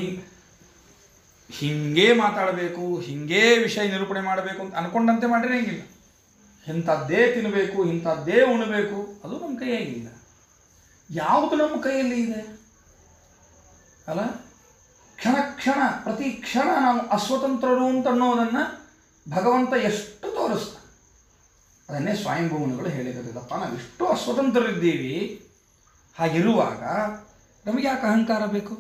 ಹಿಂಗೇ ಮಾತಾಡಬೇಕು, ಹಿಂಗೇ ವಿಷಯ ನಿರೂಪಣೆ ಮಾಡಬೇಕು ಅಂತ ಅನ್ಕೊಂಡಂತೆ ಮಾಡಿದ್ರೆ ಹೆಂಗಿಲ್ಲ. ಇಂಥದ್ದೇ ತಿನ್ನಬೇಕು, ಇಂಥದ್ದೇ ಉಣಬೇಕು, ಅದು ನಮ್ಮ ಕೈಯಾಗಿಲ್ಲ. ಯಾವುದು ನಮ್ಮ ಕೈಯಲ್ಲಿ ಇದೆ ಅಲ್ಲ? ಕ್ಷಣ ಕ್ಷಣ ಪ್ರತಿ ಕ್ಷಣ ನಾವು ಅಸ್ವತಂತ್ರರು ಅಂತ ಅನ್ನೋದನ್ನು ಭಗವಂತ ಎಷ್ಟು ತೋರಿಸ್ತಾನೆ. ಅದನ್ನೇ ಸ್ವಯಂಭೂಮನುಗಳು ಹೇಳಿದಪ್ಪ, ನಾವು ಎಷ್ಟು ಅಸ್ವತಂತ್ರರಿದ್ದೀವಿ, ಹಾಗಿರುವಾಗ ನಮಗೆ ಯಾಕೆ ಅಹಂಕಾರ ಬೇಕು?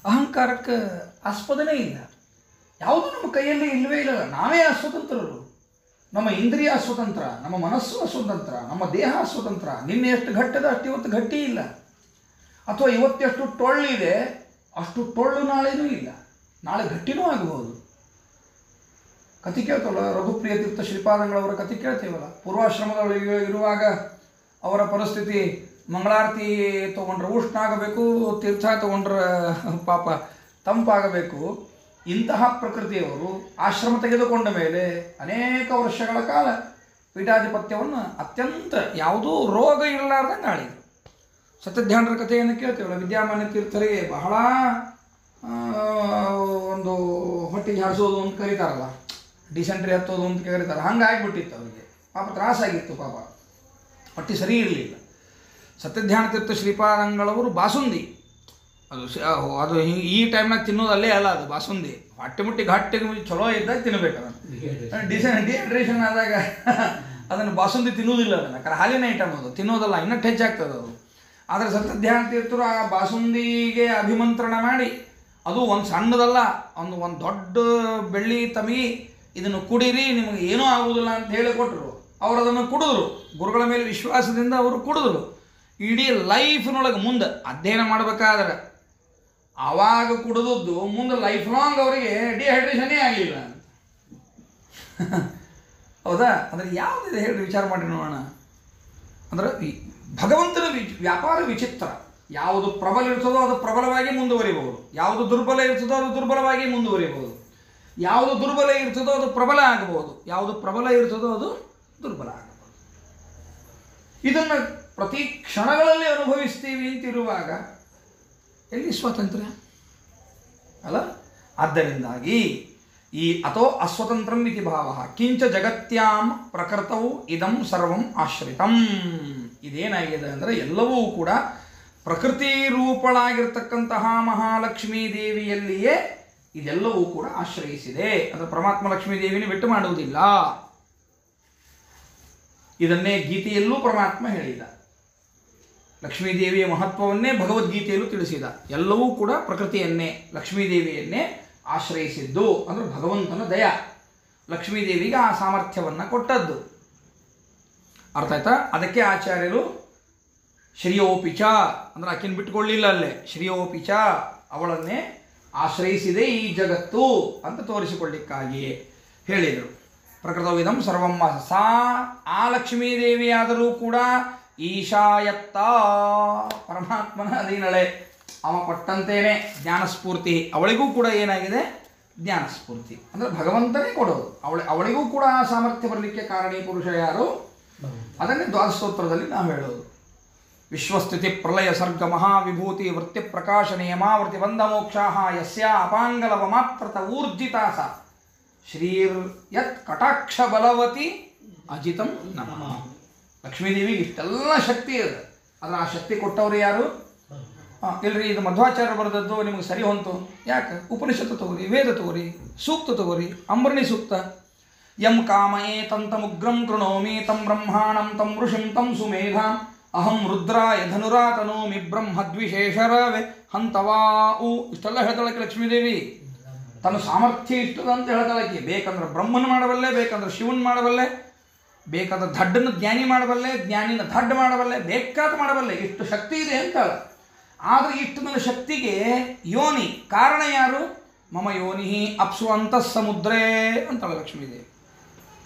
ಅಹಂಕಾರಕ್ಕೆ ಆಸ್ಪದನೇ ಇಲ್ಲ. ಯಾವುದೂ ನಮ್ಮ ಕೈಯಲ್ಲಿ ಇಲ್ಲವೇ ಇಲ್ಲ. ನಾವೇ ಅಸ್ವತಂತ್ರರು. ನಮ್ಮ ಇಂದ್ರಿಯ ಅಸ್ವತಂತ್ರ, ನಮ್ಮ ಮನಸ್ಸು ಅಸ್ವತಂತ್ರ, ನಮ್ಮ ದೇಹ ಅಸ್ವತಂತ್ರ. ನಿನ್ನೆ ಎಷ್ಟು ಗಟ್ಟದ ಅಷ್ಟು ಇವತ್ತು ಗಟ್ಟಿ ಇಲ್ಲ, ಅಥವಾ ಇವತ್ತೆಷ್ಟು ಟೊಳ್ಳಿದೆ ಅಷ್ಟು ಟೊಳ್ಳು ನಾಳೆನೂ ಇಲ್ಲ, ನಾಳೆ ಗಟ್ಟಿನೂ ಆಗಬಹುದು. ಕಥೆ ಕೇಳ್ತವಲ್ಲ, ರಘುಪ್ರಿಯ ತೀರ್ಥ ಶ್ರೀಪಾದಂಗಳವರ ಕಥೆ ಕೇಳ್ತೀವಲ್ಲ. ಪೂರ್ವಾಶ್ರಮದೊಳಗೆ ಇರುವಾಗ ಅವರ ಪರಿಸ್ಥಿತಿ ಮಂಗಳಾರತಿ ತೊಗೊಂಡ್ರೆ ಉಷ್ಣ ಆಗಬೇಕು, ತೀರ್ಥ ತೊಗೊಂಡ್ರೆ ಪಾಪ ತಂಪಾಗಬೇಕು. ಇಂತಹ ಪ್ರಕೃತಿಯವರು ಆಶ್ರಮ ತೆಗೆದುಕೊಂಡ ಮೇಲೆ ಅನೇಕ ವರ್ಷಗಳ ಕಾಲ ಪೀಠಾಧಿಪತ್ಯವನ್ನು ಅತ್ಯಂತ ಯಾವುದೂ ರೋಗ ಇರಲಾರ್ದಂಗೆ ಆಳಿದರು. ಸತ್ಯಧ್ಯಾನರ ಕಥೆಯನ್ನು ಕೇಳ್ತೀವಲ್ಲ, ವಿದ್ಯಾಮಾನ್ಯ ತೀರ್ಥರಿಗೆ ಬಹಳ ಒಂದು ಹೊಟ್ಟೆಗೆ ಹಾರಿಸೋದು ಅಂತ ಕರೀತಾರಲ್ಲ, ಡಿಸೆಂಟ್ರಿ ಹತ್ತೋದು ಅಂತ ಕರೀತಾರೆ. ಹಂಗಾಗಿಬಿಟ್ಟಿತ್ತು ಅವರಿಗೆ. ಪಾಪ ತ್ರಾಸಾಗಿತ್ತು, ಪಾಪ ಹೊಟ್ಟೆ ಸರಿ ಇರಲಿಲ್ಲ. ಸತ್ಯಧ್ಯಾನ ತೀರ್ಥ ಶ್ರೀಪಾದಂಗಳವರು ಬಾಸುಂದಿ, ಅದು ಈ ಟೈಮ್ನಾಗ ತಿನ್ನೋದು ಅಲ್ಲೇ ಅಲ್ಲ, ಅದು ಬಾಸುಂದಿ ಹೊಟ್ಟೆ ಮುಟ್ಟಿ ಗಟ್ಟಿಗೆ ಚಲೋ ಇದ್ದಾಗ ತಿನ್ನಬೇಕು. ಅದನ್ನು ಡಿಹೈಡ್ರೇಷನ್ ಆದಾಗ ಅದನ್ನು ಬಾಸುಂದಿ ತಿನ್ನೋದಿಲ್ಲ. ಅದನ್ನು ಯಾಕಂದ್ರೆ ಹಾಲಿನ ಐಟಮ್ ಅದು, ತಿನ್ನೋದಲ್ಲ, ಇನ್ನಷ್ಟು ಹೆಚ್ಚಾಗ್ತದೆ ಅದು. ಆದರೆ ಸತ್ಯಧ್ಯಾನ ತೀರ್ಥರು ಆ ಬಾಸುಂದಿಗೆ ಅಭಿಮಂತ್ರಣ ಮಾಡಿ, ಅದು ಒಂದು ಸಣ್ಣದಲ್ಲ, ಒಂದು ದೊಡ್ಡ ಬೆಳ್ಳಿ ತಮಗಿ, ಇದನ್ನು ಕುಡೀರಿ, ನಿಮಗೆ ಏನೂ ಆಗುವುದಿಲ್ಲ ಅಂತ ಹೇಳಿಕೊಟ್ರು. ಅವರು ಅದನ್ನು ಕುಡಿದ್ರು. ಗುರುಗಳ ಮೇಲೆ ವಿಶ್ವಾಸದಿಂದ ಅವರು ಕುಡಿದ್ರು. ಇಡೀ ಲೈಫ್ನೊಳಗೆ ಮುಂದೆ ಅಧ್ಯಯನ ಮಾಡಬೇಕಾದ್ರೆ ಆವಾಗ ಕುಡಿದದ್ದು ಮುಂದೆ ಲೈಫ್ ಲಾಂಗ್ ಅವರಿಗೆ ಡಿಹೈಡ್ರೇಷನ್ನೇ ಆಗಲಿಲ್ಲ. ಹೌದಾ? ಅಂದರೆ ಯಾವುದಿದೆ ಹೇಳಿ ವಿಚಾರ ಮಾಡಿ ನೋಡೋಣ. ಅಂದರೆ ಭಗವಂತನ ವ್ಯಾಪಾರ ವಿಚಿತ್ರ. ಯಾವುದು ಪ್ರಬಲ ಇರ್ತದೋ ಅದು ಪ್ರಬಲವಾಗಿ ಮುಂದುವರಿಬಹುದು, ಯಾವುದು ದುರ್ಬಲ ಇರ್ತದೋ ಅದು ದುರ್ಬಲವಾಗಿ ಮುಂದುವರಿಬಹುದು, ಯಾವುದು ದುರ್ಬಲ ಇರ್ತದೋ ಅದು ಪ್ರಬಲ ಆಗಬಹುದು, ಯಾವುದು ಪ್ರಬಲ ಇರ್ತದೋ ಅದು ದುರ್ಬಲ ಆಗಬಹುದು. ಇದನ್ನು ಪ್ರತಿ ಕ್ಷಣಗಳಲ್ಲಿ ಅನುಭವಿಸ್ತೀವಿ ಅಂತಿರುವಾಗ ಎಲ್ಲಿ ಸ್ವಾತಂತ್ರ್ಯ ಅಲ್ಲ? ಆದ್ದರಿಂದಾಗಿ ಈ ಅಥೋ ಅಸ್ವತಂತ್ರಂ ಇತಿ ಭಾವ ಕಿಂಚ ಜಗತ್ಯಾಂ ಪ್ರಕೃತವು ಇದಂ ಸರ್ವಂ ಆಶ್ರಿತಂ. ಇದೇನಾಗಿದೆ ಅಂದರೆ ಎಲ್ಲವೂ ಕೂಡ ಪ್ರಕೃತಿ ರೂಪಳಾಗಿರ್ತಕ್ಕಂತಹ ಮಹಾಲಕ್ಷ್ಮೀ ದೇವಿಯಲ್ಲಿಯೇ ಇದೆಲ್ಲವೂ ಕೂಡ ಆಶ್ರಯಿಸಿದೆ. ಅಂದರೆ ಪರಮಾತ್ಮ ಲಕ್ಷ್ಮೀ ದೇವಿನ ಬಿಟ್ಟು ಮಾಡುವುದಿಲ್ಲ. ಇದನ್ನೇ ಗೀತೆಯಲ್ಲೂ ಪರಮಾತ್ಮ ಹೇಳಿದ. ಲಕ್ಷ್ಮೀದೇವಿಯ ಮಹತ್ವವನ್ನೇ ಭಗವದ್ಗೀತೆಯಲ್ಲೂ ತಿಳಿಸಿದ. ಎಲ್ಲವೂ ಕೂಡ ಪ್ರಕೃತಿಯನ್ನೇ, ಲಕ್ಷ್ಮೀದೇವಿಯನ್ನೇ ಆಶ್ರಯಿಸಿದ್ದು. ಅಂದರೆ ಭಗವಂತನ ದಯ ಲಕ್ಷ್ಮೀದೇವಿಗೆ ಆ ಸಾಮರ್ಥ್ಯವನ್ನು ಕೊಟ್ಟದ್ದು. ಅರ್ಥ ಆಯ್ತಾ? ಅದಕ್ಕೆ ಆಚಾರ್ಯರು ಶ್ರೀಯೋಪಿಚ ಅಂದರೆ ಆಕೆಯನ್ನು ಬಿಟ್ಟುಕೊಳ್ಳಿಲ್ಲ, ಅಲ್ಲೇ ಶ್ರೀಯೋಪಿಚ ಅವಳನ್ನೇ ಆಶ್ರಯಿಸಿದೆ ಈ ಜಗತ್ತು ಅಂತ ತೋರಿಸಿಕೊಳ್ಳಿಕ್ಕಾಗಿಯೇ ಹೇಳಿದರು. ಪ್ರಕೃತವಿದಂ ಸರ್ವಂ ಸಾ ಆ ಲಕ್ಷ್ಮೀದೇವಿಯಾದರೂ ಕೂಡ ಈಶಾಯತ್ತ ಪರಮಾತ್ಮನ ಅಧೀನಳೆ. ಅವ ಕೊಟ್ಟಂತೇನೆ ಜ್ಞಾನಸ್ಫೂರ್ತಿ. ಅವಳಿಗೂ ಕೂಡ ಏನಾಗಿದೆ? ಜ್ಞಾನಸ್ಫೂರ್ತಿ ಅಂದರೆ ಭಗವಂತನೇ ಕೊಡೋದು. ಅವಳಿಗೂ ಕೂಡ ಆ ಸಾಮರ್ಥ್ಯ ಬರಲಿಕ್ಕೆ ಕಾರಣೀ ಪುರುಷ ಯಾರು? ಅದನ್ನೇ ದ್ವಾದಶೋತ್ತರದಲ್ಲಿ ನಾವು ಹೇಳೋದು. ವಿಶ್ವಸ್ಥಿತಿ ಪ್ರಳಯ ಸರ್ಗ ಮಹಾವಿಭೂತಿ ವೃತ್ತಿ ಪ್ರಕಾಶ ನಿಯಮಾವೃತಿ ಬಂಧ ಮೋಕ್ಷಾ ಯಸ್ಯ ಅಪಾಂಗಲವ ಮಾತ್ರತ ಊರ್ಜಿತಾಸ ಶ್ರೀರ್ ಯತ್ ಕಟಾಕ್ಷ ಬಲವತಿ ಅಜಿತಂ ನಮಃ. ಲಕ್ಷ್ಮೀದೇವಿಗೆ ಇಷ್ಟೆಲ್ಲ ಶಕ್ತಿ ಇದೆ. ಆದರೆ ಆ ಶಕ್ತಿ ಕೊಟ್ಟವರು ಯಾರು? ಇಲ್ರಿ, ಇದು ಮಧ್ವಾಚಾರ್ಯ ಬರೆದದ್ದು ನಿಮಗೆ ಸರಿ ಹೊಂತು. ಯಾಕೆ? ಉಪನಿಷತ್ತು ತಗೋರಿ, ವೇದ ತಗೋರಿ, ಸೂಕ್ತ ತಗೋರಿ, ಅಂಬರಣಿ ಸೂಕ್ತ. ಯಂ ಕಾಮಯೇ ತಂತಮುಗ್ರಂ ಕೃಣೋಮಿ ತಂ ಬ್ರಹ್ಮಾಣಂ ತಂ ಋಷಿಂ ತಂ ಸುಮೇಧಾಂ ಅಹಂ ರುದ್ರಾಯ ಧನುರಾತನೋಮಿ ಬ್ರಹ್ಮದ್ವಿಶೇಷರವೆ ಹಂತವಾ ಉ. ಇಷ್ಟೆಲ್ಲ ಹೇಳ್ತಾಳಕ್ಕೆ ಲಕ್ಷ್ಮೀದೇವಿ. ತನ್ನ ಸಾಮರ್ಥ್ಯ ಇಷ್ಟದ ಅಂತ ಹೇಳ್ತಾಳಕ್ಕೆ. ಬೇಕಂದ್ರೆ ಬ್ರಹ್ಮನ್ ಮಾಡಬಲ್ಲೆ, ಬೇಕಂದ್ರೆ ಶಿವನ್ ಮಾಡಬಲ್ಲೆ, ಬೇಕಾದ ದಡ್ಡನ್ನು ಜ್ಞಾನಿ ಮಾಡಬಲ್ಲೆ, ಜ್ಞಾನಿನ ದಡ್ಡ ಮಾಡಬಲ್ಲೆ, ಬೇಕಾದ ಮಾಡಬಲ್ಲೆ. ಇಷ್ಟು ಶಕ್ತಿ ಇದೆ ಅಂತಾಳ. ಆದರೆ ಇಷ್ಟು ನನ್ನ ಶಕ್ತಿಗೆ ಯೋನಿ ಕಾರಣ ಯಾರು? ಮಮ ಯೋನಿ ಅಪ್ಸು ಅಂತಃ ಸಮುದ್ರೇ ಅಂತಾಳೆ ಲಕ್ಷ್ಮೀದೇವಿ.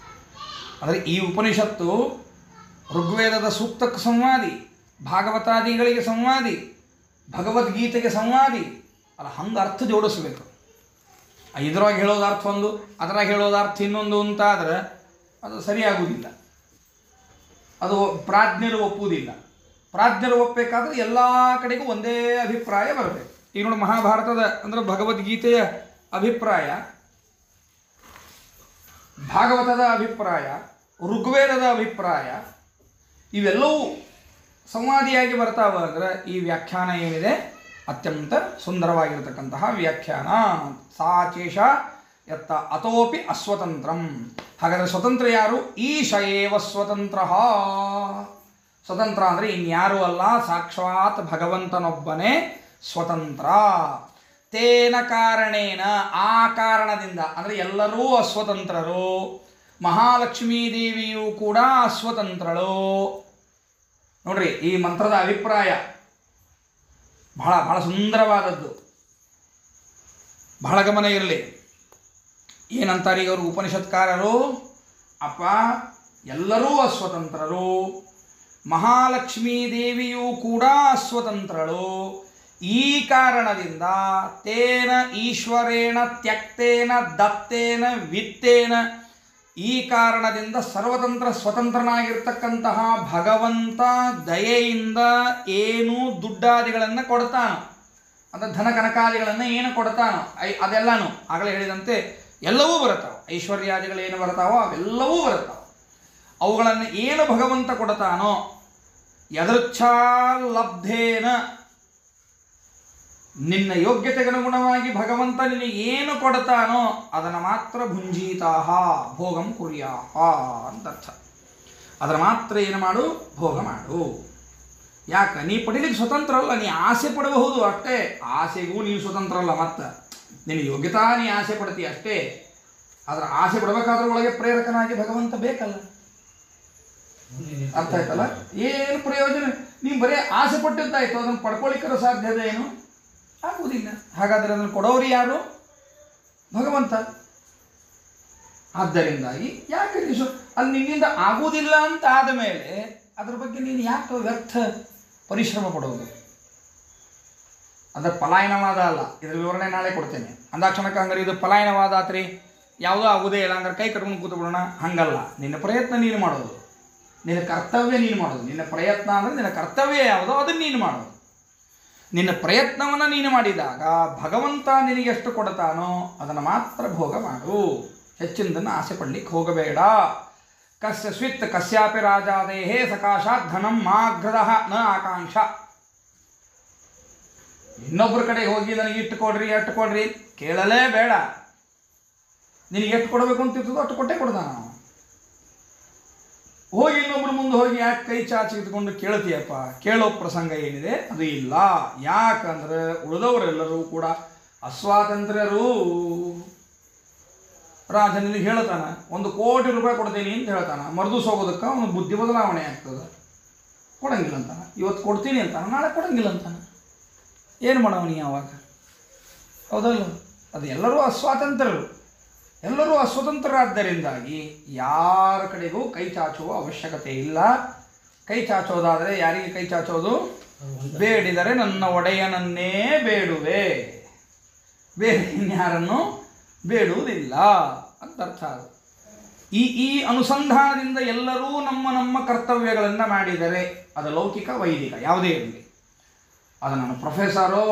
ಆದರೆ ಈ ಉಪನಿಷತ್ತು ಋಗ್ವೇದದ ಸೂಕ್ತಕ್ಕೆ ಸಂವಾದಿ, ಭಾಗವತಾದಿಗಳಿಗೆ ಸಂವಾದಿ, ಭಗವದ್ಗೀತೆಗೆ ಸಂವಾದಿ ಅಲ್ಲ, ಹಂಗೆ ಅರ್ಥ ಜೋಡಿಸ್ಬೇಕು. ಇದ್ರೊಳಗೆ ಹೇಳೋದು ಅರ್ಥ ಒಂದು, ಅದರಾಗ ಹೇಳೋದು ಅರ್ಥ ಇನ್ನೊಂದು ಅಂತಾದ್ರೆ ಅದು ಸರಿಯಾಗುವುದಿಲ್ಲ. ಅದು ಪ್ರಾಜ್ಞರು ಒಪ್ಪುವುದಿಲ್ಲ. ಪ್ರಾಜ್ಞರು ಒಪ್ಪಬೇಕಾದ್ರೆ ಎಲ್ಲ ಕಡೆಗೂ ಒಂದೇ ಅಭಿಪ್ರಾಯ ಬರಬೇಕು. ಈಗ ನೋಡಿ, ಮಹಾಭಾರತದ ಅಂದರೆ ಭಗವದ್ಗೀತೆಯ ಅಭಿಪ್ರಾಯ, ಭಾಗವತದ ಅಭಿಪ್ರಾಯ, ಋಗ್ವೇದದ ಅಭಿಪ್ರಾಯ ಇವೆಲ್ಲವೂ ಸಂವಾದಿಯಾಗಿ ಬರ್ತಾವ ಅಂದರೆ ಈ ವ್ಯಾಖ್ಯಾನ ಏನಿದೆ ಅತ್ಯಂತ ಸುಂದರವಾಗಿರತಕ್ಕಂತಹ ವ್ಯಾಖ್ಯಾನ. ಸಾಚೇಷ ಯತ್ತ ಅತೋಪಿ ಅಸ್ವತಂತ್ರಂ. ಹಾಗಾದರೆ ಸ್ವತಂತ್ರ ಯಾರು? ಈಶ ಏವ ಸ್ವತಂತ್ರ. ಸ್ವತಂತ್ರ ಅಂದರೆ ಇನ್ಯಾರೂ ಅಲ್ಲ, ಸಾಕ್ಷಾತ್ ಭಗವಂತನೊಬ್ಬನೇ ಸ್ವತಂತ್ರ. ತೇನ ಕಾರಣೇನ, ಆ ಕಾರಣದಿಂದ ಅಂದರೆ ಎಲ್ಲರೂ ಅಸ್ವತಂತ್ರರು. ಮಹಾಲಕ್ಷ್ಮೀ ದೇವಿಯೂ ಕೂಡ ಅಸ್ವತಂತ್ರಳು. ನೋಡ್ರಿ, ಈ ಮಂತ್ರದ ಅಭಿಪ್ರಾಯ ಬಹಳ ಬಹಳ ಸುಂದರವಾದದ್ದು. ಬಹಳ ಗಮನ ಇರಲಿ. ಏನಂತಾರೆ ಈಗ ಅವರು ಉಪನಿಷತ್ಕಾರರು? ಅಪ್ಪ, ಎಲ್ಲರೂ ಅಸ್ವತಂತ್ರರು, ಮಹಾಲಕ್ಷ್ಮೀ ದೇವಿಯೂ ಕೂಡ ಅಸ್ವತಂತ್ರಳು. ಈ ಕಾರಣದಿಂದ ತೇನ ಈಶ್ವರೇಣ ತ್ಯಕ್ತೇನ ದತ್ತೇನ ವಿತ್ತೇನ, ಈ ಕಾರಣದಿಂದ ಸರ್ವತಂತ್ರ ಸ್ವತಂತ್ರನಾಗಿರ್ತಕ್ಕಂತಹ ಭಗವಂತ ದಯೆಯಿಂದ ಏನು ದುಡ್ಡಾದಿಗಳನ್ನು ಕೊಡ್ತಾನೋ, ಅಂದರೆ ಧನ ಕನಕಾದಿಗಳನ್ನು ಏನು ಕೊಡ್ತಾನೋ ಅದೆಲ್ಲನೂ ಆಗಲೇ ಹೇಳಿದಂತೆ ಎಲ್ಲವೂ ಬರುತ್ತಾವೆ. ಐಶ್ವರ್ಯಾದಿಗಳೇನು ಬರ್ತಾವೋ ಅವೆಲ್ಲವೂ ಬರುತ್ತಾವೆ. ಅವುಗಳನ್ನು ಏನು ಭಗವಂತ ಕೊಡ್ತಾನೋ ಯದೃಚ್ಛಾ ಲಬ್ಧೇನ, ನಿನ್ನ ಯೋಗ್ಯತೆಗನುಗುಣವಾಗಿ ಭಗವಂತ ನಿನಗೆ ಏನು ಕೊಡ್ತಾನೋ ಅದನ್ನು ಮಾತ್ರ ಭುಂಜೀತಾಹ ಭೋಗಂ ಕುರ್ಯಾಹ ಅಂತ ಅರ್ಥ. ಅದರ ಮಾತ್ರ ಏನು ಮಾಡು? ಭೋಗ ಮಾಡು. ಯಾಕೆ? ನೀ ಪಡಿಲಿಕ್ಕೆ ಸ್ವತಂತ್ರ ಅಲ್ಲ, ನೀ ಆಸೆ ಪಡಬಹುದು ಅಷ್ಟೇ. ಆಸೆಗೂ ನೀನು ಸ್ವತಂತ್ರ ಅಲ್ಲ. ಮತ್ತು ನಿನ್ನ ಯೋಗ್ಯತಾ ನೀ ಆಸೆ ಪಡ್ತೀಯ ಅಷ್ಟೇ. ಅದರ ಆಸೆ ಪಡಬೇಕಾದ್ರೆ ಒಳಗೆ ಪ್ರೇರಕನಾಗಿ ಭಗವಂತ ಬೇಕಲ್ಲ. ಅರ್ಥ ಆಯ್ತಲ್ಲ? ಏನು ಪ್ರಯೋಜನ? ನೀವು ಬರೀ ಆಸೆ ಪಟ್ಟಿದ್ದಾಯ್ತು, ಅದನ್ನು ಪಡ್ಕೊಳ್ಳಿಕ್ಕರ ಸಾಧ್ಯತೆ ಏನು? ಆಗುವುದಿಲ್ಲ. ಹಾಗಾದರೆ ಅದನ್ನು ಕೊಡೋರು ಯಾರು? ಭಗವಂತ. ಆದ್ದರಿಂದಾಗಿ ಯಾಕೆ ಅಲ್ಲಿ ನಿನ್ನಿಂದ ಆಗುವುದಿಲ್ಲ ಅಂತ ಆದ ಮೇಲೆ ಅದರ ಬಗ್ಗೆ ನೀನು ಯಾಕೆ ವ್ಯರ್ಥ ಪರಿಶ್ರಮ ಪಡೋದು? ಅದರ ಪಲಾಯನವಾದ ಅಲ್ಲ. ಇದರ ವಿವರಣೆ ನಾಳೆ ಕೊಡ್ತೇನೆ. ಅಂದಾಕ್ಷಣಕ್ಕೆ ಹಂಗಾರೆ ಇದು ಪಲಾಯನವಾದ ಆತ್ರಿ, ಯಾವುದೋ ಆಗುವುದೇ ಇಲ್ಲ, ಹಂಗಾರೆ ಕೈ ಕಟ್ಕೊಂಡು ಕೂತ್ಬಿಡೋಣ, ಹಂಗಲ್ಲ. ನಿನ್ನ ಪ್ರಯತ್ನ ನೀನು ಮಾಡೋದು, ನಿನ್ನ ಕರ್ತವ್ಯ ನೀನು ಮಾಡೋದು. ನಿನ್ನ ಪ್ರಯತ್ನ ಅಂದರೆ ನಿನ್ನ ಕರ್ತವ್ಯ ಯಾವುದೋ ಅದನ್ನು ನೀನು ಮಾಡೋದು. ನಿನ್ನ ಪ್ರಯತ್ನವನ್ನು ನೀನು ಮಾಡಿದಾಗ ಭಗವಂತ ನಿನಗೆ ಎಷ್ಟು ಕೊಡ್ತಾನೋ ಅದನ್ನು ಮಾತ್ರ ಭೋಗ ಮಾಡು. ಹೆಚ್ಚಿನದನ್ನು ಆಸೆ ಪಡಲಿಕ್ಕೆ ಹೋಗಬೇಡ. ಕಸ್ಯ ಸ್ವಿತ್ ಕಸ್ಯಾಪಿ ರಾಜಾದೇಹೇ ಸಕಾಶಾತ್ ಧನಂ ಮಾಗ್ರದಃ ನ ಆಕಾಂಕ್ಷ. ಇನ್ನೊಬ್ಬರ ಕಡೆಗೆ ಹೋಗಿ ನನಗೆ ಇಟ್ಟು ಕೊಡ್ರಿ ಅಟ್ಟು ಕೊಡ್ರಿ ಕೇಳಲೇ ಬೇಡ. ನಿನಗೆ ಎಷ್ಟು ಕೊಡಬೇಕು ಅಂತ ಇರ್ತದೋ ಅಷ್ಟು ಕೊಟ್ಟೇ ಕೊಡ್ತಾನ. ಹೋಗಿ ಇನ್ನೊಬ್ರು ಮುಂದೆ ಹೋಗಿ ಯಾಕೆ ಕೈ ಚಾಚಿ ಇಟ್ಕೊಂಡು ಕೇಳ್ತೀಯಪ್ಪ? ಕೇಳೋ ಪ್ರಸಂಗ ಏನಿದೆ ಅದು ಇಲ್ಲ. ಯಾಕಂದ್ರೆ ಉಳಿದವರೆಲ್ಲರೂ ಕೂಡ ಅಸ್ವಾತಂತ್ರ್ಯರು. ರಾಜ ನಿನಗೆ ಹೇಳ್ತಾನ 1 ಕೋಟಿ ರೂಪಾಯಿ ಕೊಡ್ತೀನಿ ಅಂತ ಹೇಳ್ತಾನ. ಮರುದಿವ್ಸ ಹೋಗೋದಕ್ಕೆ ಅವನು ಬುದ್ಧಿ ಬದಲಾವಣೆ ಆಗ್ತದೆ. ಕೊಡಂಗಿಲ್ಲ ಅಂತಾನ. ಇವತ್ತು ಕೊಡ್ತೀನಿ ಅಂತಾನ, ನಾಳೆ ಕೊಡಂಗಿಲ್ಲ ಅಂತಾನ. ಏನು ಮಾಡವನಿ ಯಾವಾಗ? ಹೌದಲ್ಲ? ಅದು ಎಲ್ಲರೂ ಅಸ್ವಾತಂತ್ರ್ಯರು. ಎಲ್ಲರೂ ಅಸ್ವತಂತ್ರರಾದ್ದರಿಂದಾಗಿ ಯಾರ ಕಡೆಗೂ ಕೈ ಚಾಚುವ ಅವಶ್ಯಕತೆ ಇಲ್ಲ. ಕೈ ಚಾಚೋದಾದರೆ ಯಾರಿಗೆ ಕೈ ಚಾಚೋದು? ಬೇಡಿದರೆ ನನ್ನ ಒಡೆಯನನ್ನೇ ಬೇಡುವೆ, ಬೇರೆ ಇನ್ಯಾರನ್ನು ಬೇಡುವುದಿಲ್ಲ ಅಂತ ಅರ್ಥ. ಈ ಅನುಸಂಧಾನದಿಂದ ಎಲ್ಲರೂ ನಮ್ಮ ನಮ್ಮ ಕರ್ತವ್ಯಗಳನ್ನು ಮಾಡಿದರೆ, ಅದು ಲೌಕಿಕ ವೈದಿಕ ಯಾವುದೇ ಇರಲಿ, ಅದು ನಾನು ಪ್ರೊಫೆಸರೋ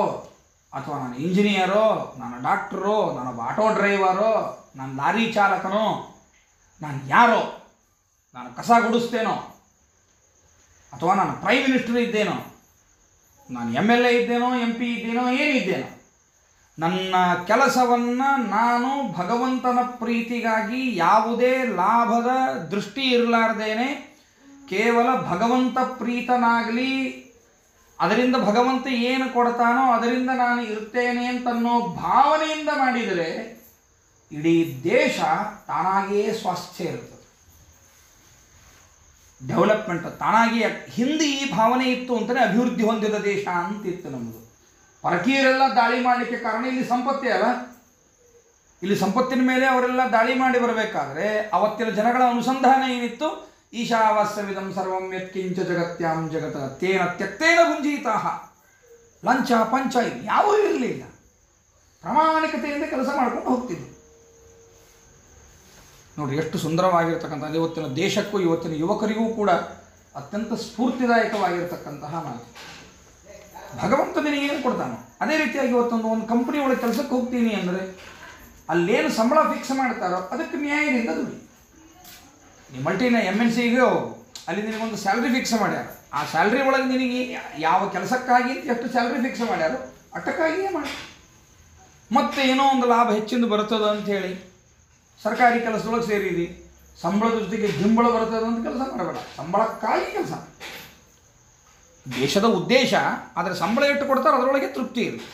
ಅಥವಾ ನಾನು ಇಂಜಿನಿಯರೋ, ನಾನು ಡಾಕ್ಟ್ರೋ, ನಾನೊಬ್ಬ ಆಟೋ ಡ್ರೈವರೋ, ನಾನು ಲಾರಿ ಚಾಲಕನೋ, ನಾನು ಯಾರೋ, ನಾನು ಕಸ ಗುಡಿಸ್ತೇನೋ, ಅಥವಾ ನಾನು ಪ್ರೈಮ್ ಮಿನಿಸ್ಟರ್ ಇದ್ದೇನೋ, ನಾನು MLA ಇದ್ದೇನೋ, MP ಇದ್ದೇನೋ, ಏನಿದ್ದೇನೋ, ನನ್ನ ಕೆಲಸವನ್ನು ನಾನು ಭಗವಂತನ ಪ್ರೀತಿಗಾಗಿ ಯಾವುದೇ ಲಾಭದ ದೃಷ್ಟಿ ಇರಲಾರ್ದೇನೆ ಕೇವಲ ಭಗವಂತ ಪ್ರೀತನಾಗಲಿ, ಅದರಿಂದ ಭಗವಂತ ಏನು ಕೊಡ್ತಾನೋ ಅದರಿಂದ ನಾನು ಇರ್ತೇನೆ ಅಂತನ್ನೋ ಭಾವನೆಯಿಂದ ಮಾಡಿದರೆ ಇಡೀ ದೇಶ ತಾನಾಗಿಯೇ ಸ್ವಾಸ್ಥ್ಯ ಇರ್ತದೆ, ಡೆವಲಪ್ಮೆಂಟ್ ತಾನಾಗಿಯೇ. ಹಿಂದೆ ಈ ಭಾವನೆ ಇತ್ತು ಅಂತಲೇ ಅಭಿವೃದ್ಧಿ ಹೊಂದಿದ ದೇಶ ಅಂತಿತ್ತು ನಮ್ಮದು. ಪರಕೀಯರೆಲ್ಲ ದಾಳಿ ಮಾಡಲಿಕ್ಕೆ ಕಾರಣ ಇಲ್ಲಿ ಸಂಪತ್ತೇ ಅಲ್ಲ. ಇಲ್ಲಿ ಸಂಪತ್ತಿನ ಮೇಲೆ ಅವರೆಲ್ಲ ದಾಳಿ ಮಾಡಿ ಬರಬೇಕಾದ್ರೆ ಅವತ್ತಿನ ಜನಗಳ ಅನುಸಂಧಾನ ಏನಿತ್ತು? ಈಶಾವಾಸ್ಯವಿದಂ ಸರ್ವಂ ಯತ್ಕಿಂಚ ಜಗತ್ಯಾಂ ಜಗತ ತೇನ ತ್ಯಕ್ತೇನ ಭುಂಜೀತಾಃ. ಲಂಚ ಪಂಚ ಇದು ಯಾವೂ ಇರಲಿಲ್ಲ. ಪ್ರಾಮಾಣಿಕತೆಯಿಂದ ಕೆಲಸ ಮಾಡ್ಕೊಂಡು ಹೋಗ್ತಿದ್ದೆ. ನೋಡಿರಿ ಎಷ್ಟು ಸುಂದರವಾಗಿರ್ತಕ್ಕಂಥದ್ದು. ಇವತ್ತಿನ ದೇಶಕ್ಕೂ ಇವತ್ತಿನ ಯುವಕರಿಗೂ ಕೂಡ ಅತ್ಯಂತ ಸ್ಫೂರ್ತಿದಾಯಕವಾಗಿರ್ತಕ್ಕಂತಹ ಮಾತು. ಭಗವಂತ ನಿನಗೇನು ಕೊಡ್ತಾನೋ ಅದೇ ರೀತಿಯಾಗಿ ಒಂದು ಕಂಪ್ನಿ ಒಳಗೆ ಕೆಲಸಕ್ಕೆ ಹೋಗ್ತೀನಿ ಅಂದರೆ ಅಲ್ಲೇನು ಸಂಬಳ ಫಿಕ್ಸ್ ಮಾಡ್ತಾರೋ ಅದಕ್ಕೆ ನ್ಯಾಯದಿಂದ ದುಡಿ. ನೀವು ಮಲ್ಟಿನ MNCಗೆ ಹೋಗು, ಅಲ್ಲಿ ನಿನಗೊಂದು ಸ್ಯಾಲ್ರಿ ಫಿಕ್ಸ್ ಮಾಡ್ಯಾರ. ಆ ಸ್ಯಾಲ್ರಿ ಒಳಗೆ ನಿನಗೆ ಯಾವ ಕೆಲಸಕ್ಕಾಗಿ ಎಷ್ಟು ಸ್ಯಾಲ್ರಿ ಫಿಕ್ಸ್ ಮಾಡ್ಯಾರೋ ಅಷ್ಟಕ್ಕಾಗಿಯೇ ಮಾಡಿ. ಮತ್ತೆ ಏನೋ ಒಂದು ಲಾಭ ಹೆಚ್ಚಿಂದ ಬರ್ತದೆ ಅಂಥೇಳಿ ಸರ್ಕಾರಿ ಕೆಲಸದೊಳಗೆ ಸೇರಿರಿ, ಸಂಬಳದ ಜೊತೆಗೆ ಗಿಂಬಳ ಬರ್ತದೆ ಅಂತ ಕೆಲಸ ಮಾಡಬೇಡ. ಸಂಬಳಕ್ಕಾಗಿ ಕೆಲಸ. ದೇಶದ ಉದ್ದೇಶ ಆದರೆ ಸಂಬಳ ಇಟ್ಟು ಕೊಡ್ತಾರೆ, ಅದರೊಳಗೆ ತೃಪ್ತಿ ಇರಲಿ,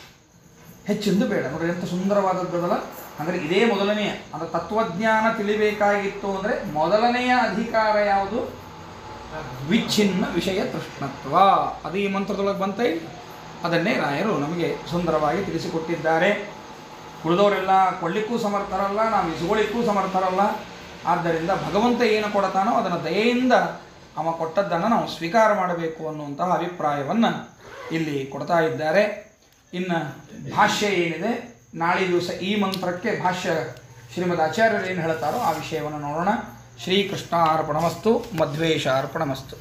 ಹೆಚ್ಚಿಂದು ಬೇಡ. ನೋಡಿ ಎಂಥ ಸುಂದರವಾದದ್ದಲ್ಲ. ಅಂದರೆ ಇದೇ ಮೊದಲನೆಯ ಅಂದರೆ ತತ್ವಜ್ಞಾನ ತಿಳಿಬೇಕಾಗಿತ್ತು ಅಂದರೆ ಮೊದಲನೆಯ ಅಧಿಕಾರ ಯಾವುದು? ವಿಚ್ಛಿನ್ನ ವಿಷಯ ತೃಷ್ಣತ್ವ. ಅದು ಈ ಮಂತ್ರದೊಳಗೆ ಬಂತೈ. ಅದನ್ನೇ ರಾಯರು ನಮಗೆ ಸುಂದರವಾಗಿ ತಿಳಿಸಿಕೊಟ್ಟಿದ್ದಾರೆ. ಉಳಿದವರೆಲ್ಲ ಕೊಳ್ಳಿಕ್ಕೂ ಸಮರ್ಥರಲ್ಲ, ನಾವು ಇಸ್ಕೊಳ್ಳಿಕ್ಕೂ ಸಮರ್ಥರಲ್ಲ. ಆದ್ದರಿಂದ ಭಗವಂತ ಏನು ಕೊಡ್ತಾನೋ ಅದನ್ನು ದಯೆಯಿಂದ ಅವ ಕೊಟ್ಟದ್ದನ್ನು ನಾವು ಸ್ವೀಕಾರ ಮಾಡಬೇಕು ಅನ್ನುವಂತಹ ಅಭಿಪ್ರಾಯವನ್ನು ಇಲ್ಲಿ ಕೊಡ್ತಾ ಇದ್ದಾರೆ. ಇನ್ನು ಭಾಷ್ಯ ಏನಿದೆ, ನಾಳೆ ದಿವಸ ಈ ಮಂತ್ರಕ್ಕೆ ಭಾಷ್ಯ ಶ್ರೀಮದ್ ಆಚಾರ್ಯರು ಏನು ಹೇಳ್ತಾರೋ ಆ ವಿಷಯವನ್ನು ನೋಡೋಣ. ಶ್ರೀಕೃಷ್ಣ ಅರ್ಪಣಮಸ್ತು, ಮಧ್ವೇಶ ಅರ್ಪಣಮಸ್ತು.